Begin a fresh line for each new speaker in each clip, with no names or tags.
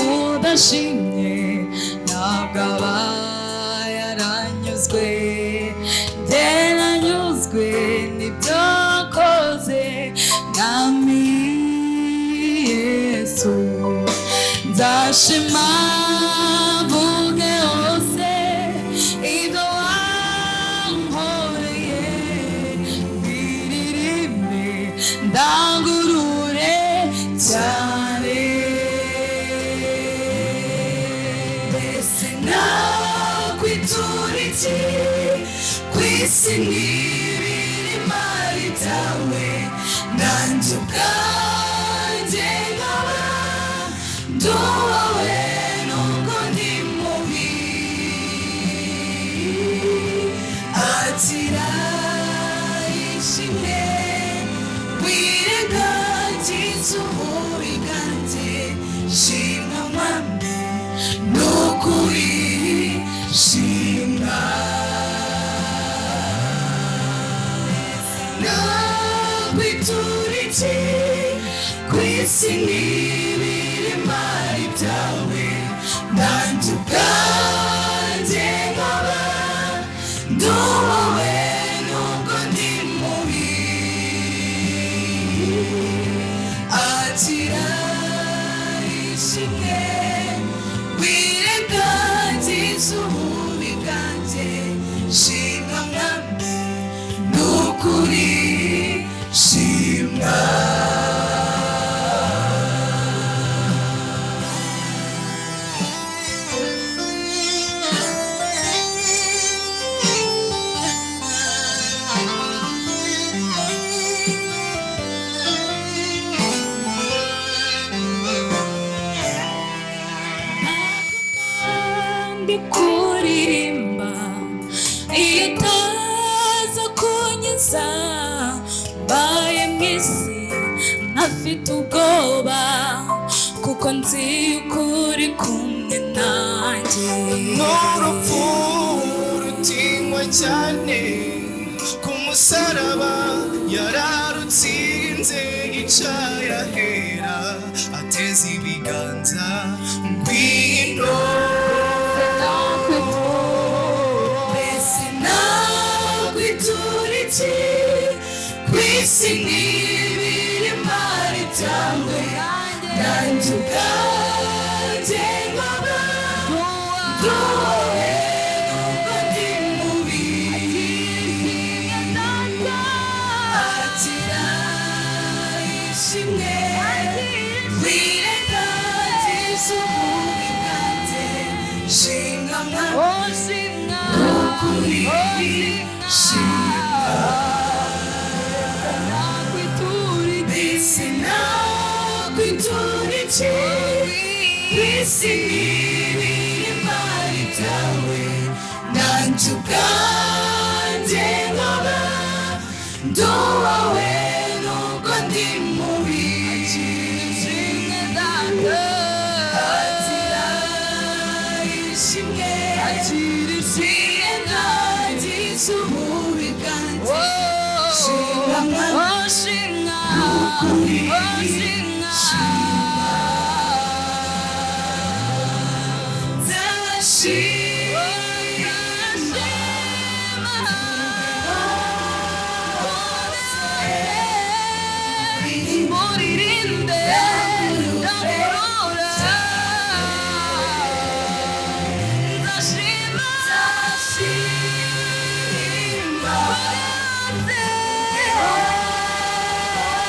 udashimye ntabwo aba yaranyuzwe, njye nanyuzwe n'ibyo wakoze mwami Yesu. Nzashima mvuge hose ibyo wankoreye, mbiririmbe ndangurure cyane. Mbese nakwitura iki ku isi n'ibirima byawe, nanjye ubwanjye nkaba ndi uwawe nubwo ndi mubi. Akira ishimwe wirengagiza ububi bwanjye, shimwa mwami nukuri shimwa. Nakwitura iki ku isi n'ibirima byawe, nanjye ubwanjye nkaba ndi uwawe nubwo ndi mubi. Akira ishimwe wirengagiza ububi bwanjye, shimwa mwami nukuri shimwa. Ndi kuririmba iyo utaza kunkiza, mbaye mu isi ntafite ubwoba, kuko nzi yuko uri kumwe nanjye.
N'urupfu rutinywa cyane, ku musaraba yararutsinze, yicaye ahera ateze ibiganza, ngwino.
Mbese nakwitura iki ku isi n'ibirima byawe, nanjye ubwanjye nkaba ndi uwawe nubwo ndi mubi. Akira ishimwe wirengagiza ububi bwanjye, shimwa mwami nukuri shimwa. Mbese nakwitura iki ku isi n'ibirima byawe, nanjye ubwanjye nkaba ndi uwawe nubwo ndi mubi. Akira ishimwe wirengagiza ububi bwanjye, shimwa mwami nukuri shimwa. Muririmbe ndamurora, nzashima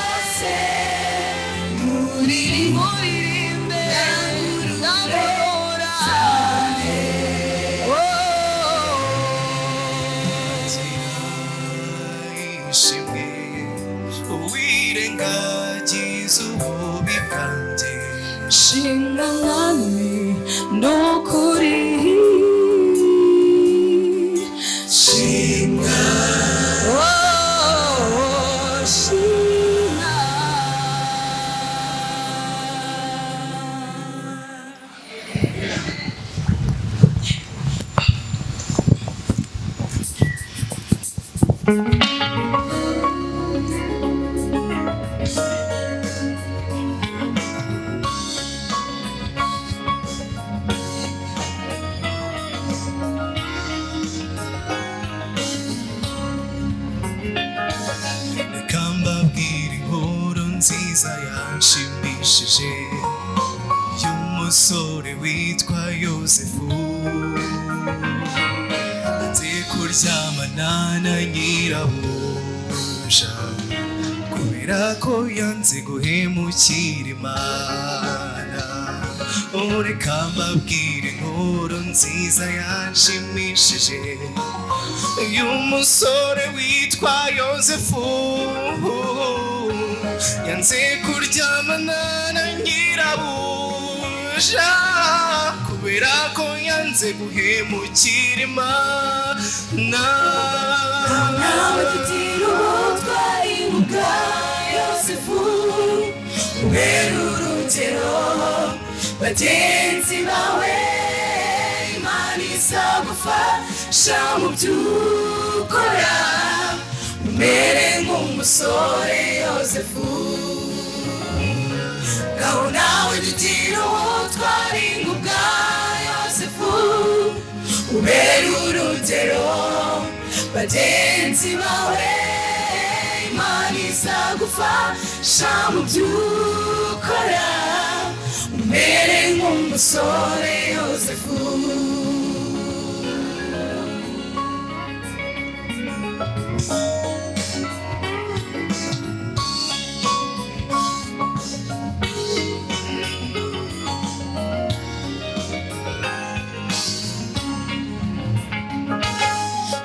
hose. Muririmbe ndamurora.
Ishimwe wirengagiza ububi bwanjye,
Shimwa mwami nukuri shimwa. Shimwa.
nziza yanshimishije y'umusore witwa Yosefu nzi kuryamana na nyirabuja kubera ko yanze guhemukira Imana. Reka mbabwire inkuru nziza yanshimishije y'umusore witwa Yosefu yanze kuryamana na nyirabuja kubera ko yanze guhemukira Imana.
nawe tugira ubutwari bwa Yosefu ubera urugero bagenzi bawe. Imana izagufasha mu byo ukora umere nk'umusore Yosefu. Ngaho nawe tugira ubutwari bwa Yosefu ubera urugero bagenzi bawe. Imana izagufasha mu byo ukora umere nk'umusore Yosefu.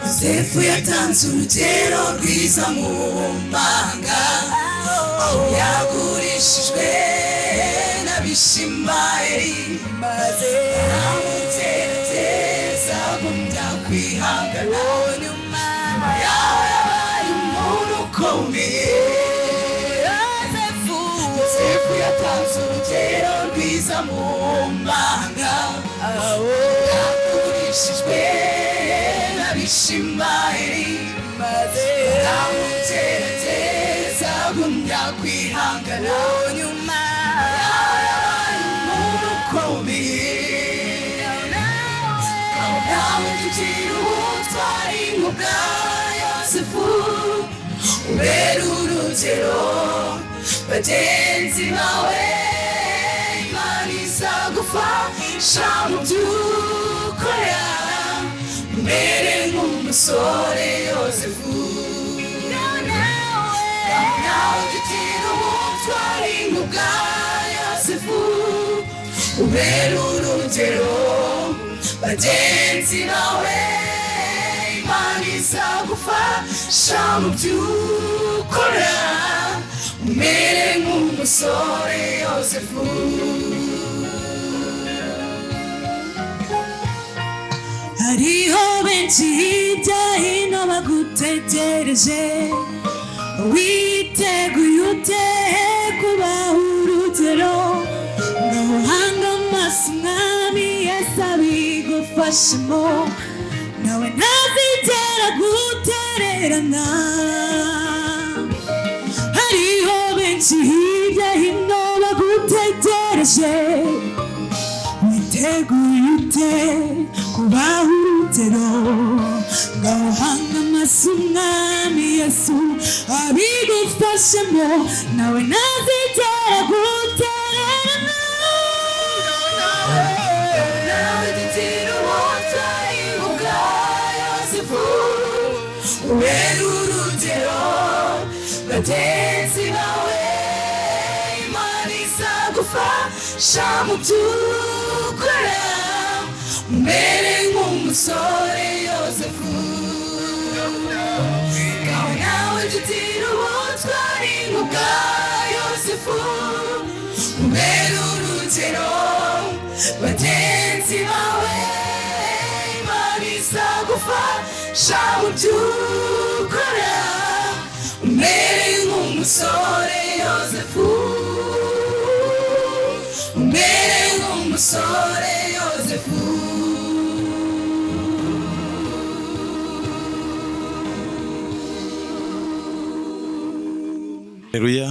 Yosefu yatanze urugero rwiza mu mahanga aho yagurishijwe n'Abishimayeli maze amutekereza agumya kwihangana nyuma yabaye umuntu ukomeye. Yosefu yatanze urugero rwiza mu mahanga aho yagurishijwe n'Abishimayeli maze amutekereza agumya kwihangana nyuma yabaye umuntu ukomeye. Nawe tugira ubutwari bwa Yosefu ubera urugero bagenzi bawe. Imana izagufasha mu byo ukora umere nk'umusore Yosefu. Nawe tugira ubutwari bwa Yosefu ubera urugero bagenzi bawe. Imana izagufasha mu byo ukora umere nk'umusore Yosefu. Hariho benshi hirya hino bagutegereje witeguye ute kubaha urugero ngaho hanga amaso umwami Yesu abigufashemo nawe ntazigera gutererana. Hariho benshi hirya hino bagutegereje witeguye ute kubaha urugero ngaho hanga amaso umwami Yesu abigufashemo nawe ntazigera gutererana. Nawe tugira ubutwari bwa Yosefu ubera urugero bagenzi bawe. Imana izagufasha mu byo ukora umere nk'umusore Yosefu. Ngaho nawe tugira ubutwari bwa Yosefu ubera urugero bagenzi bawe. Imana izagufasha mu byo ukora umere nk'umusore Yosefu umere nk'umusore Yosefu.
Haleluya.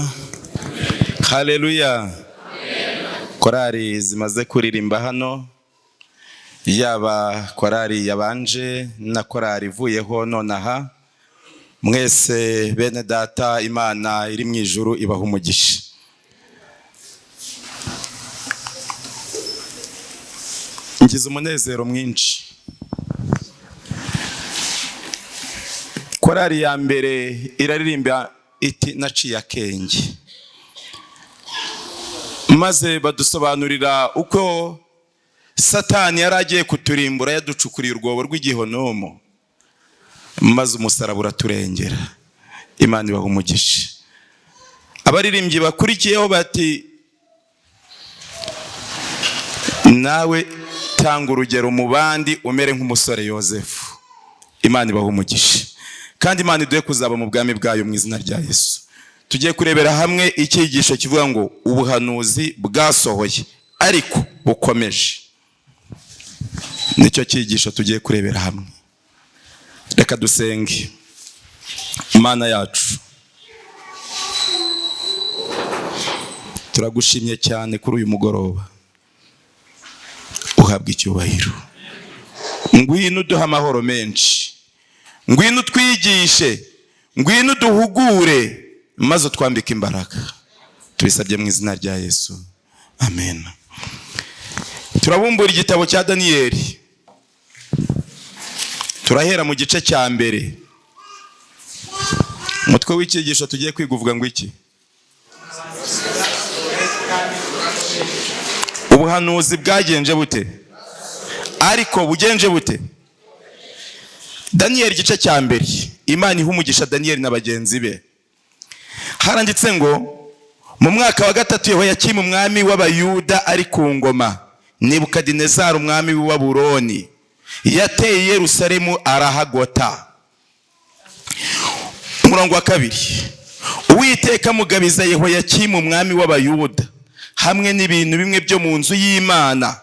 Haleluya. Korari zimaze kuririmba hano, yaba korari yabanje na korari ivuyeho nonaha, mwese bene data, Imana iri mu ijuru ibaha umugisha. Ngize umunezero mwinshi. Korali ya mbere iraririmba iti naciye akenge, maze badusobanurira uko Satani yari agiye kuturimbura yaducukuriye urwobo rw'igihonomo, maze umusaraba uraturengera. Imana ibaha umugisha. Abaririmbyi bakurikiyeho bati nawe tanga urugero mu bandi umere nk'umusore Yozefu. Imana ibaha umugisha, kandi Imana iduhe kuzaba mu bwami bwayo mu izina rya Yesu. Tugiye kurebera hamwe icyigisho kivuga ngo ubuhanuzi bwasohoye ariko bukomeje. Nicyo cyigisho tugiye kurebera hamwe. Reka dusenge. Imana yacu, turagushimye cyane kuri uyu mugoroba. Uhabwa icyubahiro. Ngwino uduha amahoro menshi, ngwino utwigishe, ngwino uduhugure, maze utwambike imbaraga. Tubisabye mu izina rya Yesu, amen. Turabumbura igitabo cya Daniyeli. Turahera mu gice cya mbere. Umutwe w'icyigisho tugiye kwiga uvuga ngo iki? Ubuhanuzi bwagenje bute? Ariko bugenje bute? Daniyeli igice cya mbere. Imana iha umugisha Daniyeli na bagenzi be. Haranditse ngo mu mwaka wa 3 Yehoyakimu umwami w'Abayuda ari ku ngoma, Nebukadinezari umwami w'i Babuloni yateye Yerusalemu arahagota. Umurongo wa 2. Uwiteka mugabiza Yehoyakimu umwami w'Abayuda hamwe n'ibintu bimwe byo mu nzu y'Imana,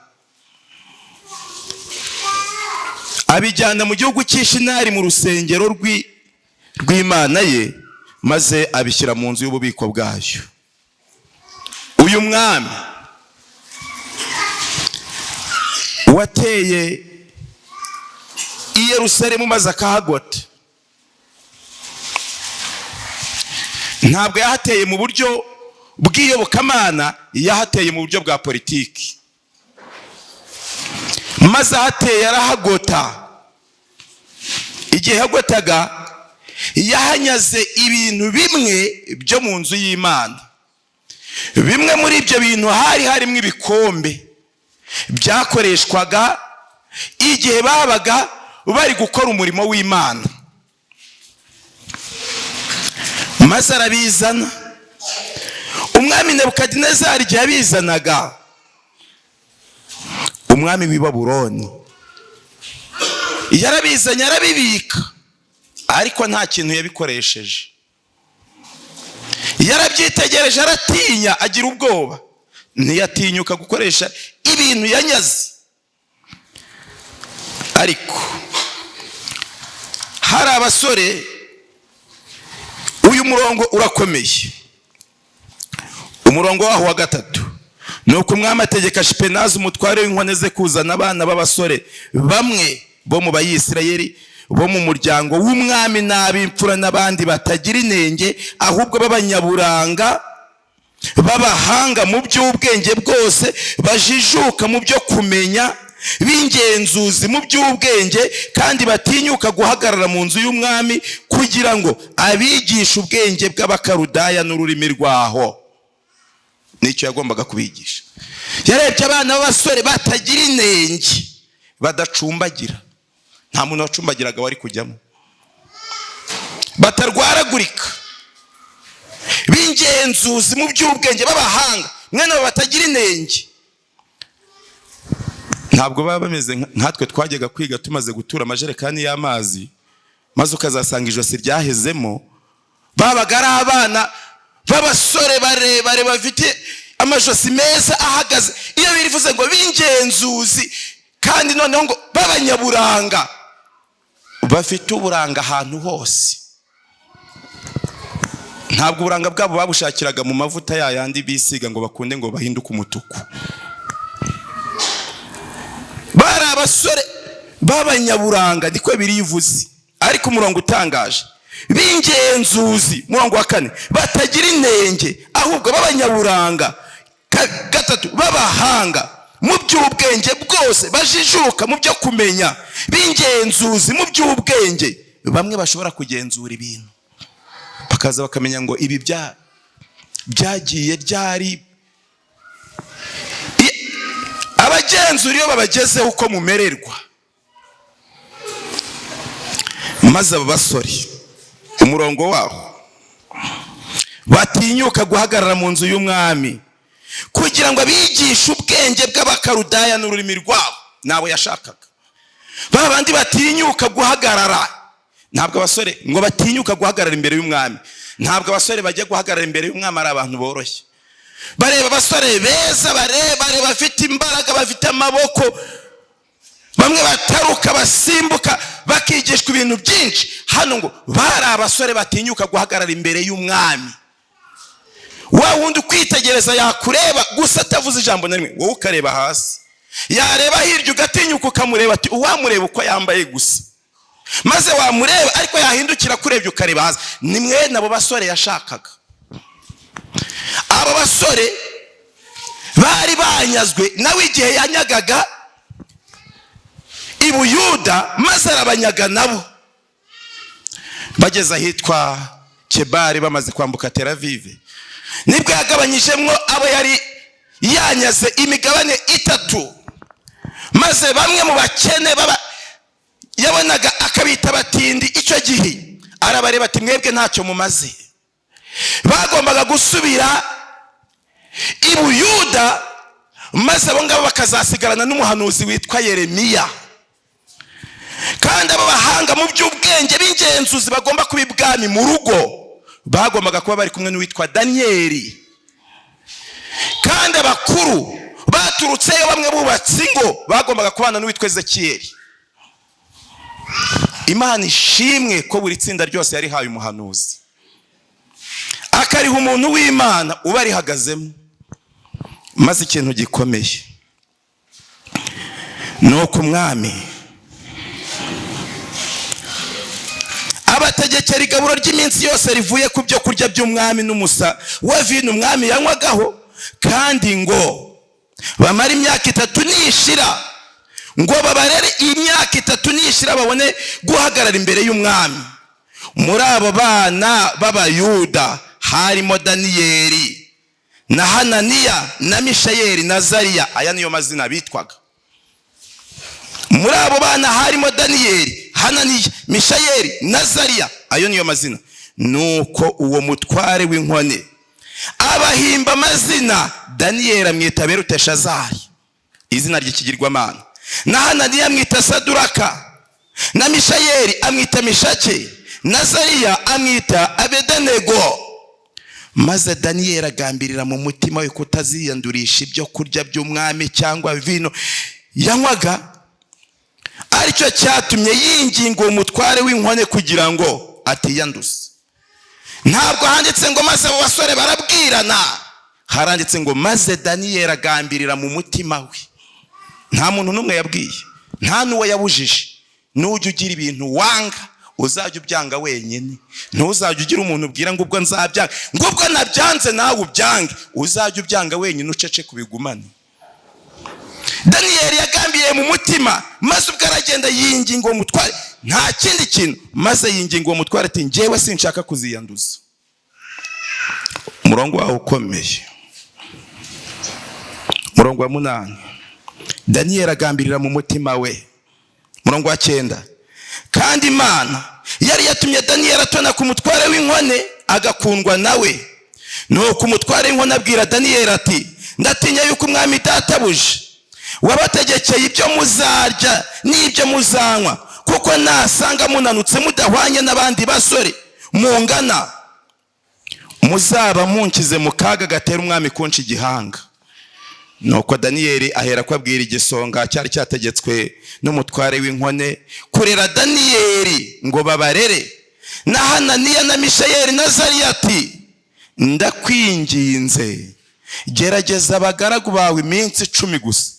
abijyana mu gihugu cy'Ishinari mu rusengero rw'Imana ye, maze abishyira mu nzu y'ububiko bwayo. Uyu mwami wateye i Yerusalemu maze akahagota, ntabwo yahateye mu buryo bw'iyobokamana, yahateye mu buryo bwa politiki. Maze ahateye arahagota. Igihe yagotaga yahanyaze ibintu bimwe byo mu nzu y'Imana. Bimwe muri ibyo bintu harimo ibikombe byakoreshwaga igihe babaga bari gukora umurimo w'Imana. Maze arabizana. Umwami Nebukadinezari igihe yabizanaga, umwami w'i Babuloni yarabizanye arabibika, ariko nta kintu yabikoresheje. Yarabyitegereje aratinya, agira ubwoba, ntiyatinyuka gukoresha ibintu yanyaze. Ariko hari abasore, uyu murongo urakomeye. Umurongo waho wa 3. Nuko umwami ategeka Shipenazi umutware w'inkone ze kuzana abana b'abasore bamwe bo mu Bayisirayeli bo mu muryango w'umwami n'ab'imfura n'abandi batagira inenge, ahubwo b'abanyaburanga, b'abahanga mu by'ubwenge bwose, bajijuka mu byo kumenya, b'ingenzuzi mu by'ubwenge, kandi batinyuka guhagarara mu nzu y'umwami kugira ngo abigishe ubwenge bw'Abakarudaya n'ururimi rwaho. Nicyo yagombaga kubigisha. Yarebye abana b'abasore batagira inenge, badacumbagira. Nta muntu wacumbagiraga wari kujyamo. Batarwaragurika, b'ingenzuzi mu by'ubwenge, b'abahanga, mwene abo batagira inenge. Ntabwo baba bameze nkatwe twajyaga kwiga tumaze gutura amajerekani y'amazi, maze ukazasanga ijosi ryahezemo. Babaga ari abana b'abasore barebare bafite amajosi meza ahagaze. Iyo birivuze ngo b'ingenzuzi, kandi noneho ngo b'abanyaburanga, bafite uburanga ahantu hose. Ntabwo uburanga bwabo babushakiraga mu mavuta yayandi bisiga ngo bakunde ngo bahinduke umutuku. abasore b'abanyaburanga ndiko birivuze. Ariko umurongo utangaje, b'ingenzuzi, murongo wa 4, batagira inenge ahubwo b'abanyaburanga, 3, b'abahanga mu by'ubwenge bwose, bajijuka mu byo kumenya, b'ingenzuzi mu by'ubwenge. Bamwe bashobora kugenzura ibintu bakaza bakamenya ngo ibi byagiye ryari. Abagenzura iyo babagezeho uko mumererwa, maze aba basore umurongo waho batinyuka guhagarara mu nzu y'umwami kugira ngo abigishe ubwenge bw'abakarudaya n'ururimi rwabo, nabo yashakaga. Babandi batinyuka guhagarara, ntabwo abasore ngo batinyuka guhagarara imbere y'umwami. Ntabwo abasore bajya guhagarara imbere y'umwami ari abantu boroshye. Bareba abasore beza, barebare, bafite imbaraga, bafite amaboko, bamwe bataruka, basimbuka, bakigishwa ibintu byinshi. Hano ngo bari abasore batinyuka guhagarara imbere y'umwami. Wa wundi kwitegereza yakureba gusa atavuze ijambo na rimwe, wowe ukareba hasi. Yareba hirya ugatinyuka ukamureba, ati uwamureba uko yambaye gusa. Maze wamureba ariko yahindukira kurebye ukareba hasi. Ni mwene abo basore yashakaga. Abo basore bari banyazwe nawe igihe yanyagaga i Buyuda, maze arabanyaga nabo. Bageze ahitwa Kebari, bamaze kwambuka Tel Aviv, nibwo yagabanyijemwo abo yari yanyaze imigabane 3. Maze bamwe mu bakene yabonaga akabita batindi. Icyo gihe arabareba ati mwebwe ntacyo mumaze. Bagombaga gusubira i Buyuda, maze abo ngabo bakazasigarana n'umuhanuzi witwa Yeremiya. Kandi abo bahanga mu by'ubwenge b'ingenzuzi bagomba kuba ibwami mu rugo, bagombaga kuba bari kumwe n'uwitwa Daniyeli. Kandi abakuru baturutseyo bamwe bubatse ingo bagombaga kubana n'uwitwa Ezekiyeli. Imana ishimwe ko buri tsinda ryose yari haye umuhanuzi, akariha umuntu w'Imana uba arihagazemo. Maze ikintu gikomeye nuko umwami abategekera igaburo ry'iminsi yose rivuye ku byo kurya by'umwami n'umusa wa vino umwami yanywagaho, kandi ngo bamara imyaka 3 nishira, ngo babarere imyaka 3 nishira babone guhagarara imbere y'umwami. Muri abo bana b'Abayuda harimo Daniyeli na Hananiya na Mishayeli na Azariya. Aya niyo mazina bitwaga. Muri abo bana harimo Daniyeli, Hananiya, Mishayeli na Azariya. Ayo niyo mazina. Nuko uwo mutware w'inkone abahimba amazina. Daniyeli amwita Beluteshazari, izina ry'ikigirwamana, na Hananiya amwita Saduraka, na Mishayeli amwita Mishake, na Azariya amwita Abedenego. Maze Daniyeli agambirira mu mutima we kutaziyandurisha ibyo kurya by'umwami cyangwa vino yanywaga. Aricyo cyatumye yinginga uwo mutware w'inkone kugira ngo atiyanduza. Ntabwo handitse ngo maze abo basore barabwirana, haranditse ngo maze Daniyeli agambirira mu mutima we. Nta muntu n'umwe yabwiye, nta n'uwo yabujije. Nujya ugira ibintu wanga, uzajya ubyanga wenyine. Ntuzajya ugira umuntu ubwira ngo ubwo nzabyanga, ngo ubwo nabyanze nawe ubyange. Uzajya ubyanga wenyine, ucece kubigumane. Daniyeli yagambiriye mu mutima, maze ubwo aragenda yinginga uwo mutware, nta kindi kintu. Maze yinginga uwo mutware ati njyewe sinshaka kuziyanduza. Umurongo waho ukomeye, umurongo wa 8. Daniyeli agambirira mu mutima we. Umurongo wa 9. Kandi Imana yari yatumye Daniyeli atona ku mutware w'inkone agakundwa nawe. Nuko umutware w'inkone abwira Daniyeli ati ndatinya yuko umwami databuje wabategekeye ibyo muzarya n'ibyo muzanywa, kuko nasanga munanutse mudahwanye n'abandi basore mungana, muzaba munkize mu kaga gatera umwami kunca igihanga. Nuko Daniyeli ahera ko abwira igisonga cyari cyategetswe n'umutware w'inkone kurera Daniyeli ngo babarere, na Hananiya na Mishayeli na Azariya ati ndakwinginze gerageza abagaragu bawe iminsi 10 gusa,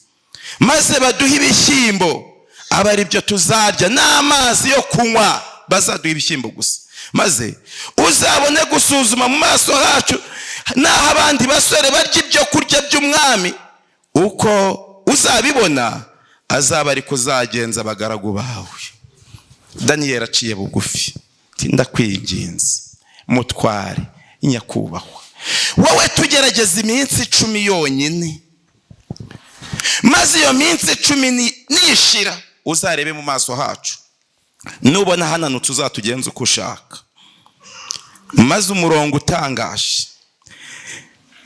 maze baduhe ibishyimbo aba ari byo tuzarya n'amazi yo kunywa. Bazaduha ibishyimbo gusa, maze uzabone gusuzuma mu maso hacu naho abandi basore barya ibyo kurya by'umwami, uko uzabibona azaba ari kuzagenza abagaragu bawe. Daniyeli aciye bugufi, ndakwinginze mutware nyakubahwa, wowe tugerageza iminsi 10 yonyine, maze iyo minsi 10 nishira uzarebe mu maso hacu, nubona hananutse uzatugenza uko ushaka. Maze umurongo utangaje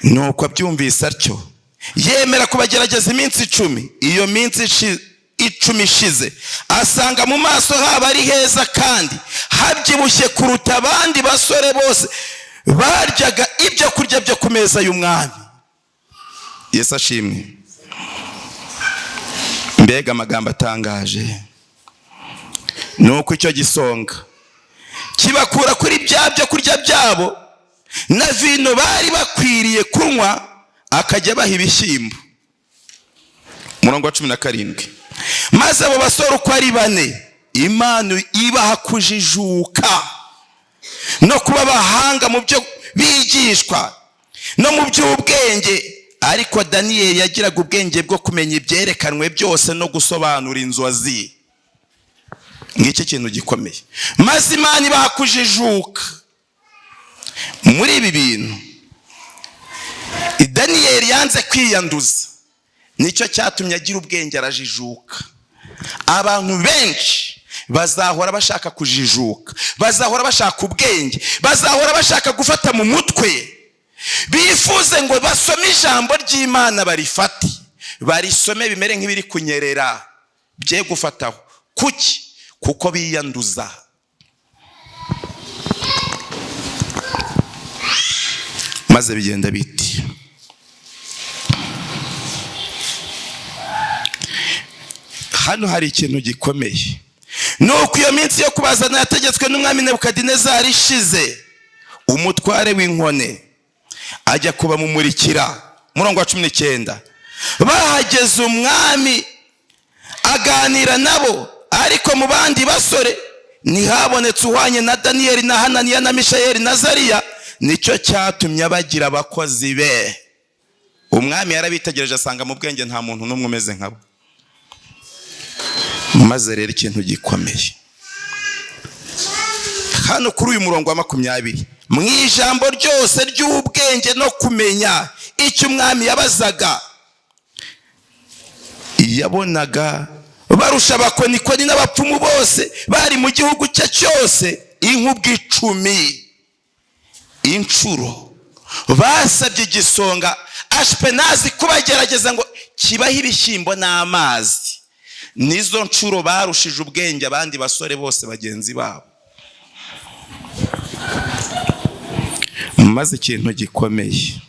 nuko abyumvise atyo, yemera kubagerageza iminsi 10. Iyo minsi 10 ishize asanga mu maso haba ari heza kandi habyibushye kuruta abandi basore bose baryaga ibyo kurya byo ku meza y'umwami. Yesu ashimwe. Mbega amagambo atangaje. Nuko icyo gisonga kibakura kuri byo kurya byabo na vino bari bakwiriye kunywa, akajya baha ibishyimbo. Murongo wa 17. Maze abo basore uko ari 4 Imana ibaha kujijuka no kuba abahanga mu byo bigishwa no mu by'ubwenge, ariko Daniyeli yagiraga ubwenge bwo kumenya ibyerekanwe byose no gusobanura inzozi. Ngiki kintu gikomeye. Maze Imana ibaha kujijuka muri ibi bintu. Daniyeli yanze kwiyanduza, nicyo cyatumye agira ubwenge, arajijuka. Abantu benshi bazahora bashaka kujijuka, bazahora bashaka ubwenge, bazahora bashaka gufata mu mutwe, bifuze ngo basome ijambo ry'Imana barifate, barisome bimere nk'ibiri kunyerera, bye gufataho. Kuki? Kuko biyanduza. Maze bigenda biti, hano hari ikintu gikomeye. Nuko iyo minsi yo kubazana yategetswe n'umwami Nebukadinezari ishize, umutware w'inkone ajya kuba mumurikira. Murongo wa 19. Bahageze umwami aganira nabo, ariko mu bandi basore ntihabonetse uhwanye na Daniyeli na Hananiya na Mishayeli na Azariya, nicyo cyatumye abagira abakozi be. Umwami yarabitegereje asanga mu bwenge nta muntu n'umwe umeze nkabo. Maze rero ikintu gikomeye hano kuri uyu murongo wa 20, mu ijambo ryose ry'ubwenge no kumenya icyo umwami yabazaga, yabonaga barusha abakonikoni n'abapfumu bose bari mu gihugu cye cyose inkubwe 10 inshuro. Basabye igisonga Ashpenazi kubagerageza ngo kibaho ibishyimbo n'amazi. Nizo nshuro barushije ubwenge abandi basore bose bagenzi babo. Maze ikintu gikomeye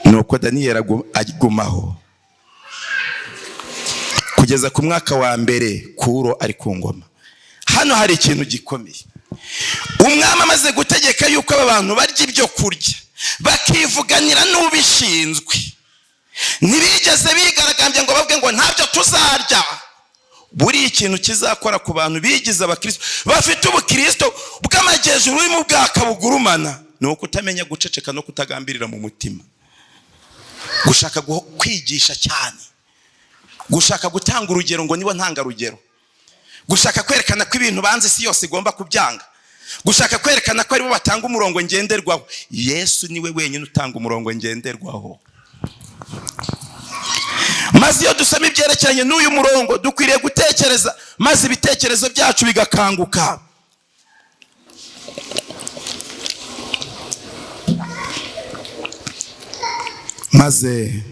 nuko Daniyeli agumaho kugeza ku mwaka wa mbere Kuro ari ku ngoma. Hano hari ikintu gikomeye. Umwami amaze gutegeka yuko aba bantu barya ibyo kurya bakivuganira n'ubishinzwe, ntibigeze bigaragambye ngo bavuge ngo ntabyo tuzarya. Buri ikintu kizakora ku bantu bigize abakristo bafite ubukristo bw'amajyejuru urimo bwaka bugurumana, ni ukutamenya guceceka no kutagambirira mu mutima, gushaka kwigisha cyane, gushaka gutanga urugero ngo nibo ntanga rugero, gushaka kwerekana ko ibintu banze isi yose igomba kubyanga, gushaka kwerekana ko aribo batanga umurongo ngenderwaho. Yesu niwe wenyine utanga umurongo ngenderwaho. Maze iyo dusoma ibyerekeranye n'uyu murongo dukwiriye gutekereza, maze ibitekerezo byacu bigakanguka. Maze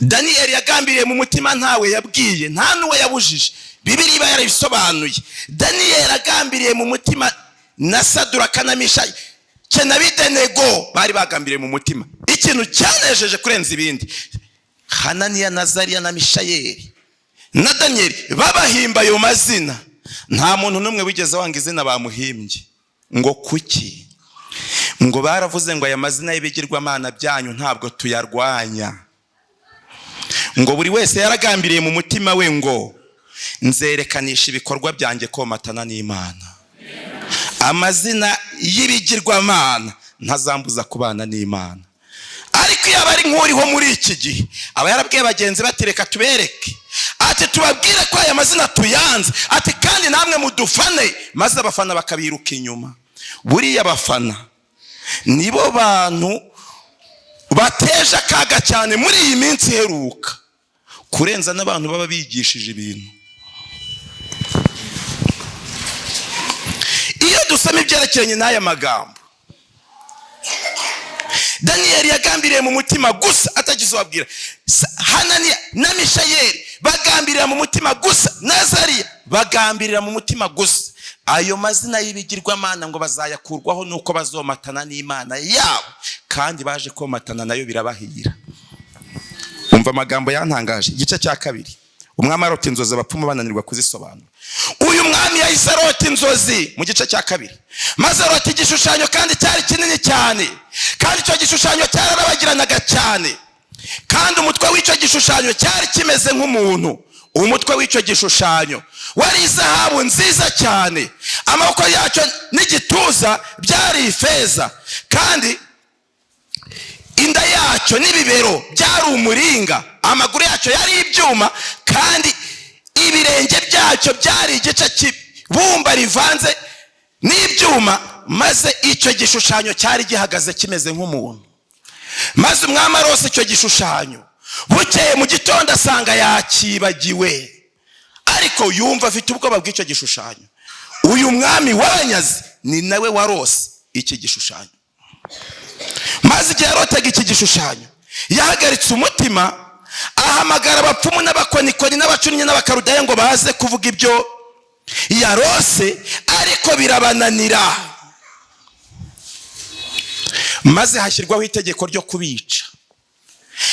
Daniyeli yagambiriye mu mutima, ntawe yabwiye, nta n'uwo yabujije. Bibiliya iba yarabisobanuye. Daniyeli agambiriye mu mutima, na Saduraka na Mishayeli na Abedenego bari bagambiriye mu mutima. Ikintu cyanejeje kurenza ibindi, Hananiya na Azariya na Mishayeli na Daniyeli babahimba ayo mazina. Nta muntu n'umwe wigeze wanga izina bamuhimbye. Ngo kuki? Ngo baravuze ngo aya mazina y'ibigirwamana byanyu ntabwo tuyarwanya. ngo buri wese yaragambiriye mu mutima we ngo nzerekanisha ibikorwa byanjye komatana n'Imana. Amazina y'ibigirwamana ntazambuza kubana n'Imana. Ariko iyo abari nk'uriho muri iki gihe aba yarabwiye bagenzi batereka tubereke ati tubabwire ko aya mazina tuyanze, ati kandi namwe mudufane, maze abafana bakabiruka inyuma. Buriya abafana nibo bantu bateje akaga cyane muri iyi minsi iheruka kurenza n'abantu baba bigishije ibintu. Iyo dusoma ibyerekeranye n'aya magambo, Daniyeli yagambiriye mu mutima gusa atagize wabwira. Hananiya na Mishayeli bagambirira mu mutima gusa. Nazariya bagambirira mu mutima gusa. Ayo mazina y'ibigirwamana ngo bazayakurwaho nuko bazomatana n'Imana yabo, kandi baje komatana nayo birabahira. Umva amagambo yantangaje. Igice cya 2. Umwami arota inzozi abapfumu bananirwa kuzisobanura. Uyu mwami yahise arota inzozi mu gice cya 2, maze arota igishushanyo kandi cyari kinini cyane, kandi icyo gishushanyo cyararabagiranaga cyane, kandi umutwe w'icyo gishushanyo cyari kimeze nk'umuntu. Umutwe w'icyo gishushanyo wari izahabu nziza cyane, amaboko yacyo n'igituza byari ifeza, kandi inda yacyo n'ibibero byari umuringa, amaguru yacyo yari ibyuma, kandi ibirenge byacyo byari igice cy'ibumba rivanze n'ibyuma, maze icyo gishushanyo cyari gihagaze kimeze nk'umuntu. Maze umwami arose icyo gishushanyo, bukeye mu gitondo asanga yakibagiwe, ariko yumva afite ubwoba bw'icyo gishushanyo. Uyu mwami waranyaze ni nawe warose iki gishushanyo. Maze igihe yarotaga iki gishushanyo, yahagaritse umutima, ahamagara abapfumu n'abakonikoni n'abacunnyi n'abakarudaya ngo baze kuvuga ibyo yarose, ariko birabananira. Maze hashyirwaho itegeko ryo kubica.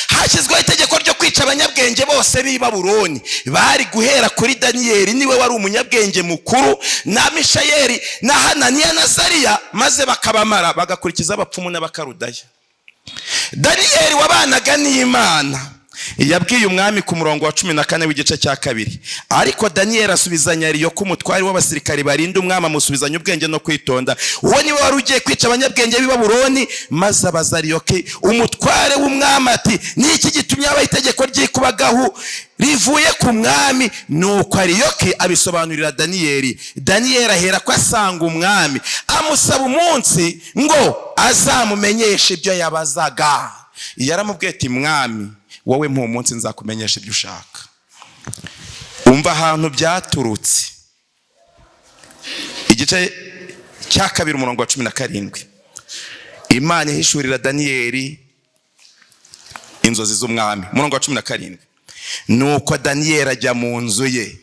Hashyizweho itegeko ryo kwica abanyabwenge bose b'i Babuloni. Bari guhera kuri Daniyeli, niwe wari umunyabwenge mukuru, na Mishayeli na Hananiya na Azariya, maze bakabamara bagakurikiza abapfumu n'abakarudaya. Daniyeli wabanaga n'Imana yabwiye umwami ku murongo wa 14 w'igice cya 2. Ariko Daniyeli asubizanya Ariyo ko umutwari w'abasirikari barinda umwami, amusubizanya ubwenge no kwitonda. Uwo niwe wari ugiye kwica abanyabwenge b'i Babuloni. Maze abaza Ariyo umutware w'umwami ati, ni iki gitumye habaho itegeko ry'ikubagahu rivuye ku mwami? Nuko Ariyo abisobanurira Daniyeli. Daniyeli ahera ko asanga umwami, amusaba umunsi ngo azamumenyeshe ibyo yabazaga. Yaramubwiye ati, mwami wowe mu munsi nzakumenyesha ibyo ushaka. Umva ahantu byaturutse. Igice cya 2 umurongo wa 17. Imana ihishurira Daniyeli inzozi z'umwami. Umurongo wa 17. Nuko Daniyeli ajya mu nzu ye,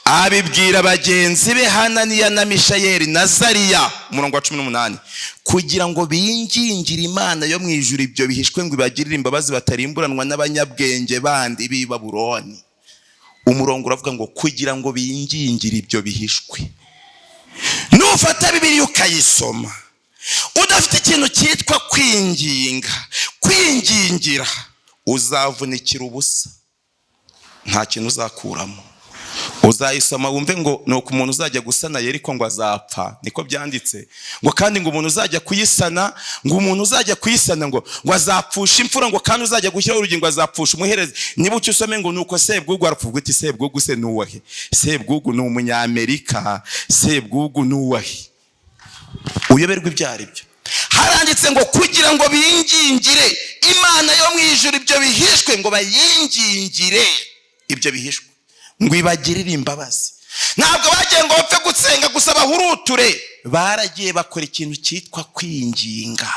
abibwira bagenzi be Hananiya na Mishayeli na Azariya. Umurongo wa 18. Kugira ngo bingingire Imana yo mu ijuru ibyo bihishwe, ngo ibagirire imbabazi batarimburanwa n'abanyabwenge bandi b'i Babuloni. Umurongo uravuga ngo kugira ngo bingingire ibyo bihishwe. Nufata Bibiliya ukayisoma udafite ikintu cyitwa kwingingira, uzavunikira ubusa, nta kintu uzakuramo. Uzayisoma wumve ngo nuko umuntu uzajya gusana Yeriko ngo azapfa, niko byanditse. Ngo kandi ngo umuntu uzajya kuyisana, ngo umuntu uzajya kuyisana ngo azapfusha imfura, ngo kandi uzajya gushyiraho urugingo azapfusha umuherezi. Niba ucyo usome ngo nuko Sebwugu arapfuga ati, Sebwugu se nuwahe? Sebwugu ni umunyamerika, Sebwugu nuwahe? Uyoberwa ibyo ari byo. Haranditse ngo kugira ngo bingingire Imana yo mu ijuru ibyo bihishwe, ngo bayingingire ibyo bihishwe, ngo ibagirire imbabazi. Ntabwo bagiye ngo bapfe gusenga gusa bahuruture, baragiye bakora ikintu cyitwa kwinginga,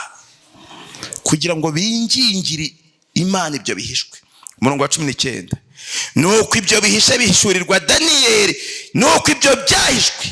kugira ngo bingingire Imana ibyo bihishwe. Umurongo wa 19. Nuko ibyo bihishe bihishurirwa Daniyeli, nuko ibyo byahishwe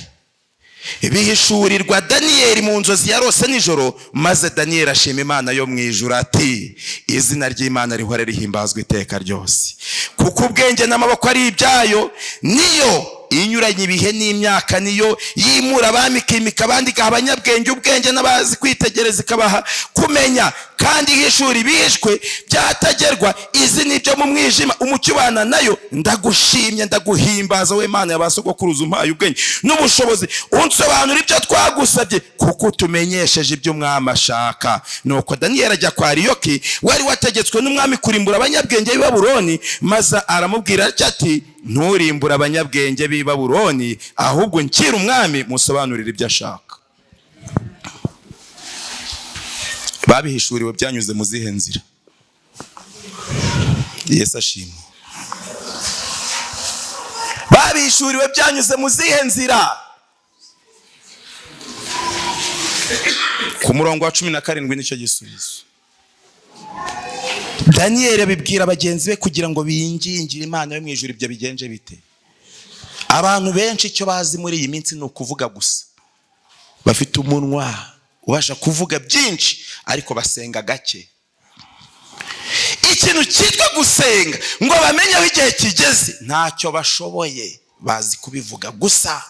bihishurirwa Daniyeli mu nzozi yarose nijoro. Maze Daniyeli ashima Imana yo mu ijuru ati, izina ry'Imana rihora rihimbazwa iteka ryose, kuko ubwenge n'amaboko ari ibyayo. Niyo inyuranye ibihe n'imyaka, niyo yimura abami ikimika abandi, igaha abanyabwenge ubwenge n'abazi kwitegereza ikabaha kumenya. kandi ihishura ibihishwe byatagerwa. Izi ni byo mu mwijima, umucyo ubana nayo. Ndagushimye ndaguhimbaza we Mana y'abasogokuruza, umpaye ubwenge n'ubushobozi unsobanura ibyo twagusabye, kuko tumenyesheje ibyo umwami ashaka. Nuko Daniyeli ajya kwa Ariyoki wari wategetswe n'umwami kurimbura abanyabwenge b'i Babuloni, maze aramubwira ati nturimbure abanyabwenge b'i Babuloni, ahubwo nkira umwami musobanurire ibyo ashaka. Babihishuriwe byanyuze mu zihe nzira? Yesu ashimwe. Babihishuriwe byanyuze mu zihe nzira? Ku murongo wa 17 nicyo gisubizo. Daniyeli abibwira bagenzi be kugira ngo bingingire Imana yo mu ijuru. Ibyo bigenje bite? Abantu benshi icyo bazi muri iyi minsi ni ukuvuga gusa. Bafite umunwa ubasha kuvuga byinshi, ariko basenga gake. Ikintu cyitwa gusenga ngo bamenye aho igihe kigeze ntacyo bashoboye, bazi kubivuga gusa,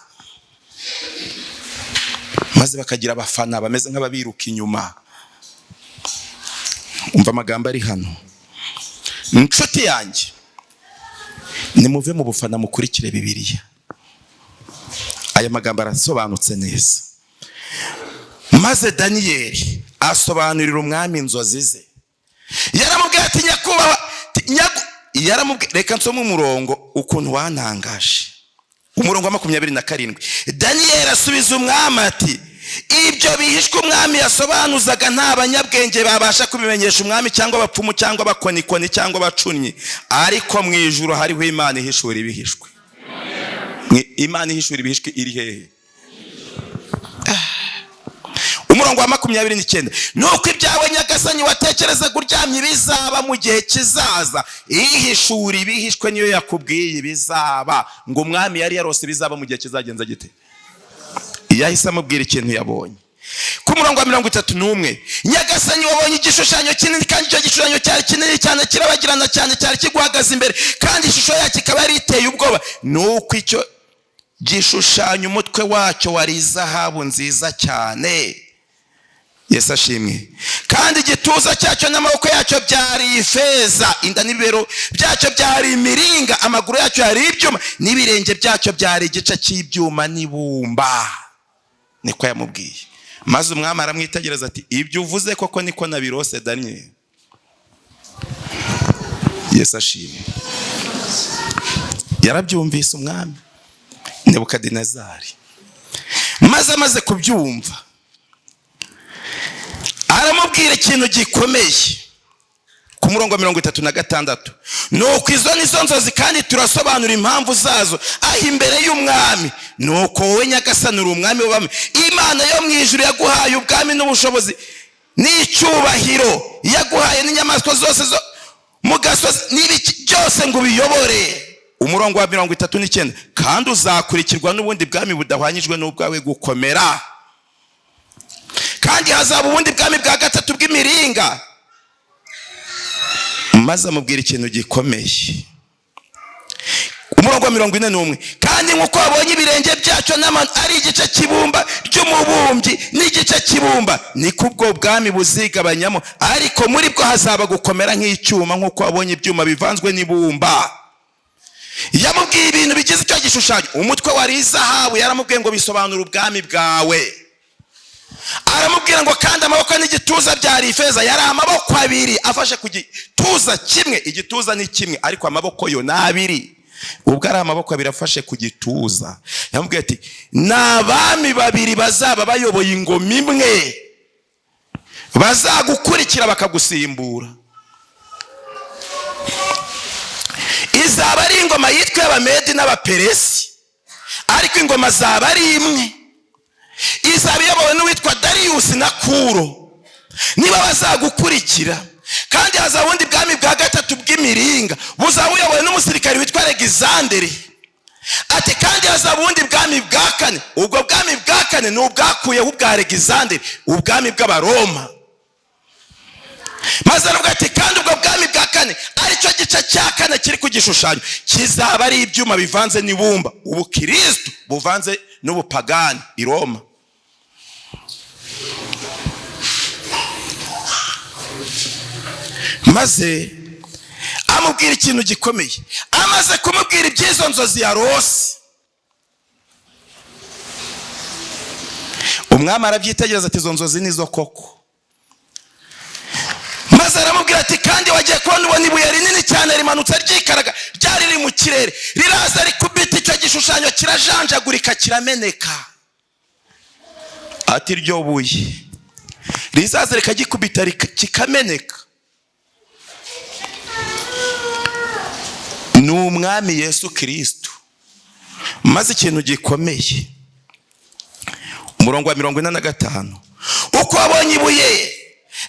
maze bakagira abafana bameze nk'ababiruka inyuma. Umva amagambo ari hano. Inshuti yanjye, nimuve mu bufana mukurikire Bibiliya. Aya magambo arasobanutse neza. Maze Daniyeli asobanurira umwami inzozi ze. Yaramubwiye ati nyakubahwa, reka nsome umurongo ukuntu wantangaje. Umurongo wa 27. Daniyeli asubiza umwami ati ibyo bihishwe umwami yasobanuzaga nta banyabwenge babasha kubimenyesha umwami, cyangwa abapfumu, cyangwa abakonikoni, cyangwa abacunnyi, ariko mu ijuru hariho Imana ihishura ibihishwe. Imana ihishura ibihishwe iri hehe? Umurongo wa 29. Nuko ibyawe nyagasani watekerezaga uryamye bizaba mu gihe kizaza. Ihishura ibihishwe niyo yakubwiye bizaba. Ngo umwami yari yarose bizaba mu gihe kizagenza gite? Yahise amubwira ikintu yabonye. Ku murongo wa 31. Nyagasani wabonye igishushanyo kinini, kandi icyo gishushanyo cyari kinini cyane, kirabagirana cyane, cyari kiguhagaze imbere, kandi ishusho yacyo ikaba yari iteye ubwoba. Nuko icyo gishushanyo umutwe wacyo wari izahabu nziza cyane. Yesu ashimwe. Kandi igituza cyacyo n'amaboko yacyo byari ifeza, inda n'ibibero byacyo byari imiringa, amaguru yacyo yari ibyuma, n'ibirenge byacyo byari igice cy'ibyuma n'ibumba. Niko yamubwiye. Maze umwami aramwitegereza ati ibyo uvuze koko niko nabirose Daniyeli. Yesu ashimwe. Yarabyumvise umwami Nebukadinezari. Maze amaze kubyumva aramubwira ikintu gikomeye. Ku murongo wa 36. Nuko izo nizo nzozi, kandi turasobanura impamvu zazo aho imbere y'umwami. Nuko wowe nyagasani uri umwami w'abami, Imana yo mu ijuru yaguhaye ubwami n'ubushobozi n'icyubahiro, yaguhaye n'inyamaswa zose zo mu gasozi n'ibiki byose ngo ubiyobore. Umurongo wa 39. Kandi uzakurikirwa n'ubundi bwami budahwanyijwe n'ubwawe gukomera, kandi hazaba ubundi bwami bwa gatatu bw'imiringa. Maze amubwira ikintu gikomeye. Umurongo wa 41. Kandi nk'uko wabonye ibirenge byacyo n'amano ari igice cy'ibumba ry'umubumbyi n'igice cy'ibumba, niko ubwo bwami buzigabanyamo, ariko muri bwo hazaba gukomera nk'icyuma, nk'uko wabonye ibyuma bivanzwe n'ibumba. Yamubwiye ibintu bigize icyo gishushanyo. Umutwe wari izahabu, yaramubwiye ngo bisobanura ubwami bwawe. Aramubwira ngo kandi amaboko n'igituza byari ifeza. Yari amaboko abiri afashe ku gituza kimwe. Igituza ni kimwe, ariko amaboko yo ni abiri. Ubwo ari amaboko abiri afashe ku gituza, yamubwiye ati n'abami babiri bazaba bayoboye ingoma imwe, bazagukurikira bakagusimbura. Izaba ari ingoma yitwa y'Abamedi n'Abaperesi, ariko ingoma zaba ari imwe. Izaba iyobowe n'uwitwa Dariyusi na Kuro, niba bazagukurikira. Kandi hazaba ubundi bwami bwa gatatu bw'imiringa, buzaba buyobowe n'umusirikari witwa Alexanderi. Ati kandi hazaba ubundi bwami bwa kane. Ubwo bwami bwa kane ni ubwakuyeho ubwa Alexanderi, ubwami bw'Abaroma. Maze aravuga ati kandi ubwo bwami bwa kane aricyo gice cya kane kiri ku gishushanyo, kizaba ari ibyuma bivanze n'ibumba, ubukristo buvanze n'ubupagani i Roma. maze amubwira ikintu gikomeye. Amaze kumubwira iby'izo nzozi yarose, umwami arabyitegereza ati izo nzozi nizo koko. Maze aramubwira ati kandi wagiye kubona ubona ibuye rinini cyane rimanutse ryikaraga, ryari riri mu kirere, riraza rikubita icyo gishushanyo kirajanjagurika kirameneka. Ati iryo buye rizaza rikagikubita kikameneka ni umwami Yesu Kristo. Maze ikintu gikomeye, umurongo wa 45, uko wabonye ibuye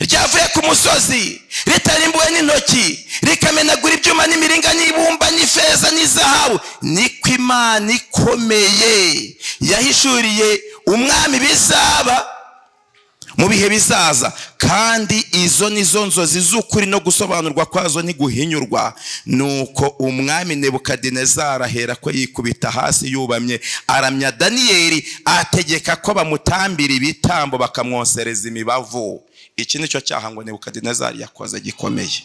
ryavuye ku musozi ritarimbuwe n'intoki rikamenagura ibyuma n'imiringa n'ibumba n'ifeza n'izahabu, niko Imana ikomeye yahishuriye umwami bizaba mu bihe bizaza, kandi izo nizo nzozi z'ukuri no gusobanurwa kwazo ntiguhinyurwa. Nuko umwami Nebukadinezari ahera ko yikubita hasi yubamye, aramya Daniyeli, ategeka ko bamutambira ibitambo bakamwosereza imibavu. Iki nicyo cyaha ngo Nebukadinezari yakoze gikomeye.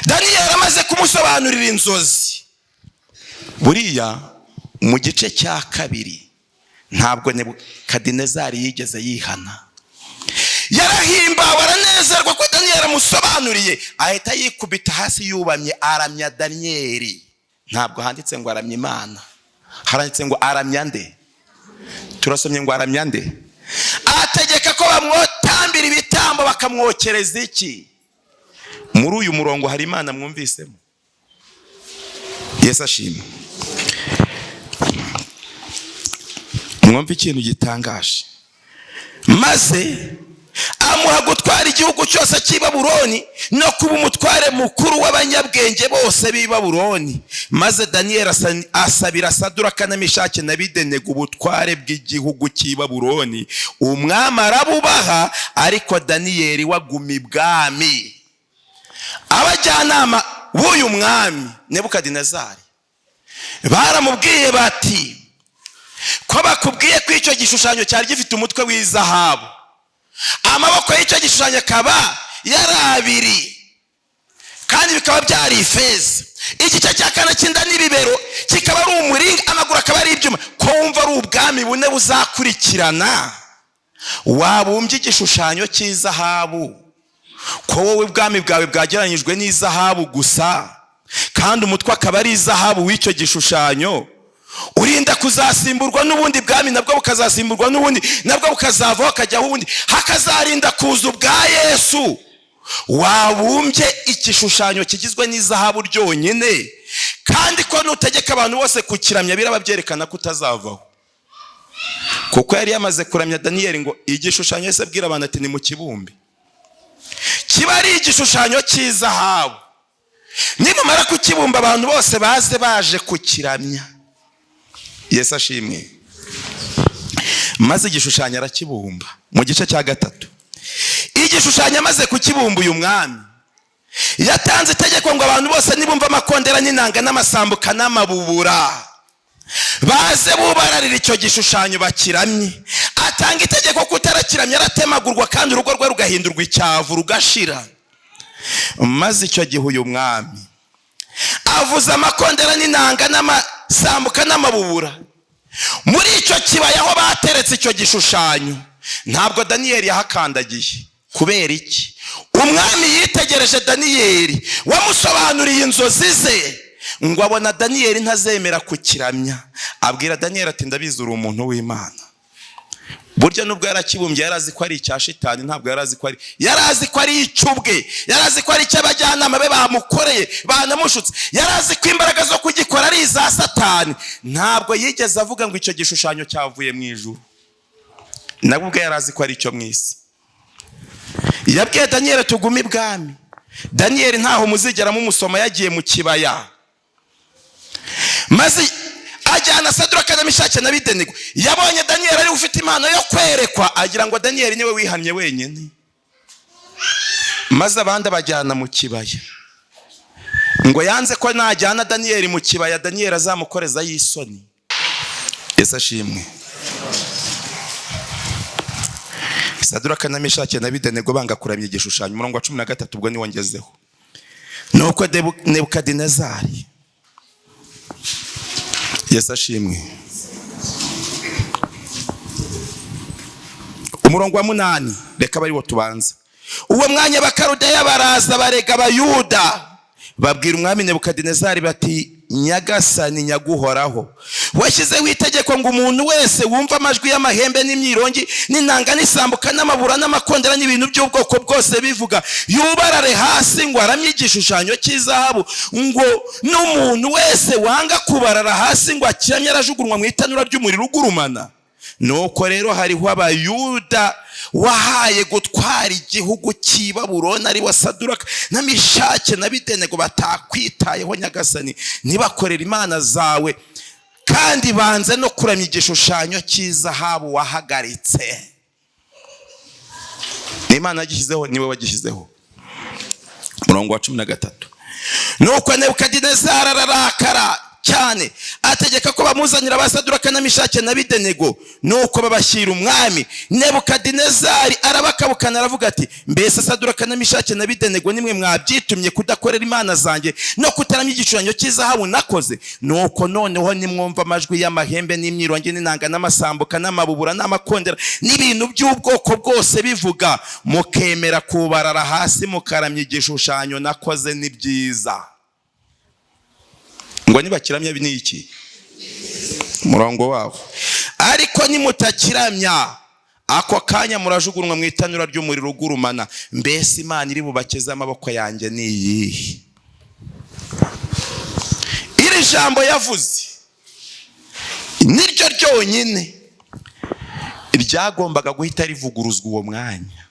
Daniyeli amaze kumusobanurira inzozi, buriya mu gice cya kabiri ntabwo Nebukadinezari yigeze yihana. Yarahimbawe aranezerwa ko Daniyeli amusobanuriye, ahita yikubita hasi yubamye aramya Daniyeli. Ntabwo handitse ngo aramya Imana, haranditse ngo aramya nde? Turasomye ngo aramya nde? Ategeka ko bamwotambira ibitambo bakamwokereza iki? Muri uyu murongo hari Imana mwumvisemo? Yesu ashimwe. Mwumva ikintu gitangaje. Maze amuha gutwara igihugu cyose cy'i Babuloni no kuba umutware mukuru w'abanyabwenge bose b'i Babuloni. Maze Daniyeli asabira Saduraka na Meshaki na Abedenego ubutware bw'igihugu cy'i Babuloni. Umwami arabubaha, ariko Daniyeli waguma ibwami. Abajyanama b'uyu mwami Nebukadinezari baramubwiye bati, ko bakubwiye ko icyo gishushanyo cyari gifite umutwe w'izahabu, amaboko y'icyo gishushanyo akaba yari abiri, kandi bikaba byari ifeza, igice cya kane cy'inda n'ibibero kikaba ari umuringa, amaguru akaba ari ibyuma, ko wumva ari ubwami bune buzakurikirana? Wabumbye igishushanyo cy'izahabu, ko wowe ubwami bwawe bwageranyijwe n'izahabu gusa, kandi umutwe akaba ari izahabu w'icyo gishushanyo, urinda kuzasimburwa n'ubundi bwami, nabwo bukazasimburwa n'ubundi, nabwo bukazavaho hakajyaho ubundi, hakazarinda kuza ubwa Yesu. Wabumbye igishushanyo kigizwe n'izahabu ryonyine, kandi ko nutegeka abantu bose kukiramya biraba byerekana ko utazavaho. Kuko yari yamaze kuramya Daniyeli ngo igishushanyo yese abwira abantu ati ni mu kibumbi, kiba ari igishushanyo cy'izahabu, nimumara kukibumba abantu bose baze baje kukiramya. Yesu ashimwe. Maze igishushanyo arakibumba. Mu gice cya gatatu, igishushanyo amaze kukibumba, uyu mwami yatanze itegeko ngo abantu bose nibumva amakondera n'inanga n'amasambuka n'amabubura baze bubararira icyo gishushanyo bakiramye. Atanga itegeko ko utarakiramya aratemagurwa, kandi urugo rwe rugahindurwa icyavu rugashira. Maze icyo gihe uyu mwami avuza amakondera n'inanga n'amasambuka n'amabubura muri icyo kibaya aho bateretse icyo gishushanyo. Ntabwo Daniyeli yahakandagiye. Kubera iki? Umwami yitegereje Daniyeli, wamusobanuriye inzozi ze, ngo abona Daniyeli ntazemera kukiramya. Abwira Daniyeli ati ndabizi uri umuntu w'Imana. Burya nubwo yarakibumbye yarazi ko ari icya shitani, ntabwo yarazi ko ari icyubwe, yarazi ko ari icy'abajyanama be bamukoreye banamushutse, yarazi ko imbaraga zo kugikora ari iza Satani. Ntabwo yigeze avuga ngo icyo gishushanyo cyavuye mu ijuru, nabwo ubwo yarazi ko ari icyo mu isi. Yabwiye Daniyeli tugume ibwami. Daniyeli ntaho muzigera mumusoma yagiye mu kibaya. Maze ajyana Saduraka na Meshaki na Abedenego. Yabonye Daniyeli ari ufite impano yo kwerekwa, agira ngo Daniyeli niwe wihannye wenyine. Maze abandi bajyana mu kibaya, ngo yanze ko najyana Daniyeli mu kibaya Daniyeli azamukoreza y'isoni. Yesu ashimwe. Saduraka na Meshaki na Abedenego banga kuramya igishushanyo. Umurongo wa 13 ubwo ni wongezeho. Nuko Nebukadinezari, Yesu ashimwe, umurongo wa 8 reka bari wo tubanza. Uwo mwanya Abakaludeya baraza barega Abayuda, babwira umwami Nebukadinezari bati, Nyagasani nyaguhoraho, washyizeho itegeko ngo umuntu wese wumva amajwi y'amahembe n'imyirongi n'inanga n'isambuka n'amabura n'amakondera n'ibintu by'ubwoko bwose bivuga yubarare hasi ngo aramye igishushanyo cy'izahabu, ngo n'umuntu wese wanga kubarara hasi ngo akiramye arajugunywa mu itanura ry'umuriro ugurumana. Nuko rero hariho Abayuda wahaye gutwara igihugu cy'i Babuloni, ari wa Saduraka na Meshaki na Abedenego, batakwitayeho Nyagasani ntibakorera imana zawe, kandi banze no kuramya igishushanyo cy'izahabu wahagaritse. Ni Imana yagishyizeho, niwe wagishyizeho. Umurongo wa 13. Nuko Nebukadinezari ararakara cyane, ategeka ko bamuzanira Abasaduraka na Meshaki na Abedenego. Nuko babashyira umwami. Nebukadinezari arabakabukana aravuga ati, mbese Saduraka na Meshaki na Abedenego nimwe mwabyitumye kudakorera imana zanjye no kutaramya igishushanyo cy'izahabu nakoze? Nuko noneho nimwumva amajwi y'amahembe n'imyirongi n'inanga n'amasambuka n'amabubura n'amakondera n'ibintu by'ubwoko bwose bivuga, mukemera kubarara hasi mukaramya igishushanyo nakoze, ni byiza. Ngo nibakiramya ni iki? Murongo wawo. Ariko nimutakiramya, ako kanya murajugunwa mu itanura ry'umuriro ugurumana. Mbese Imana iri bubakeze amaboko yanjye ni iyihe? Iri jambo yavuze niryo ryonyine ryagombaga guhita rivuguruzwa uwo mwanya.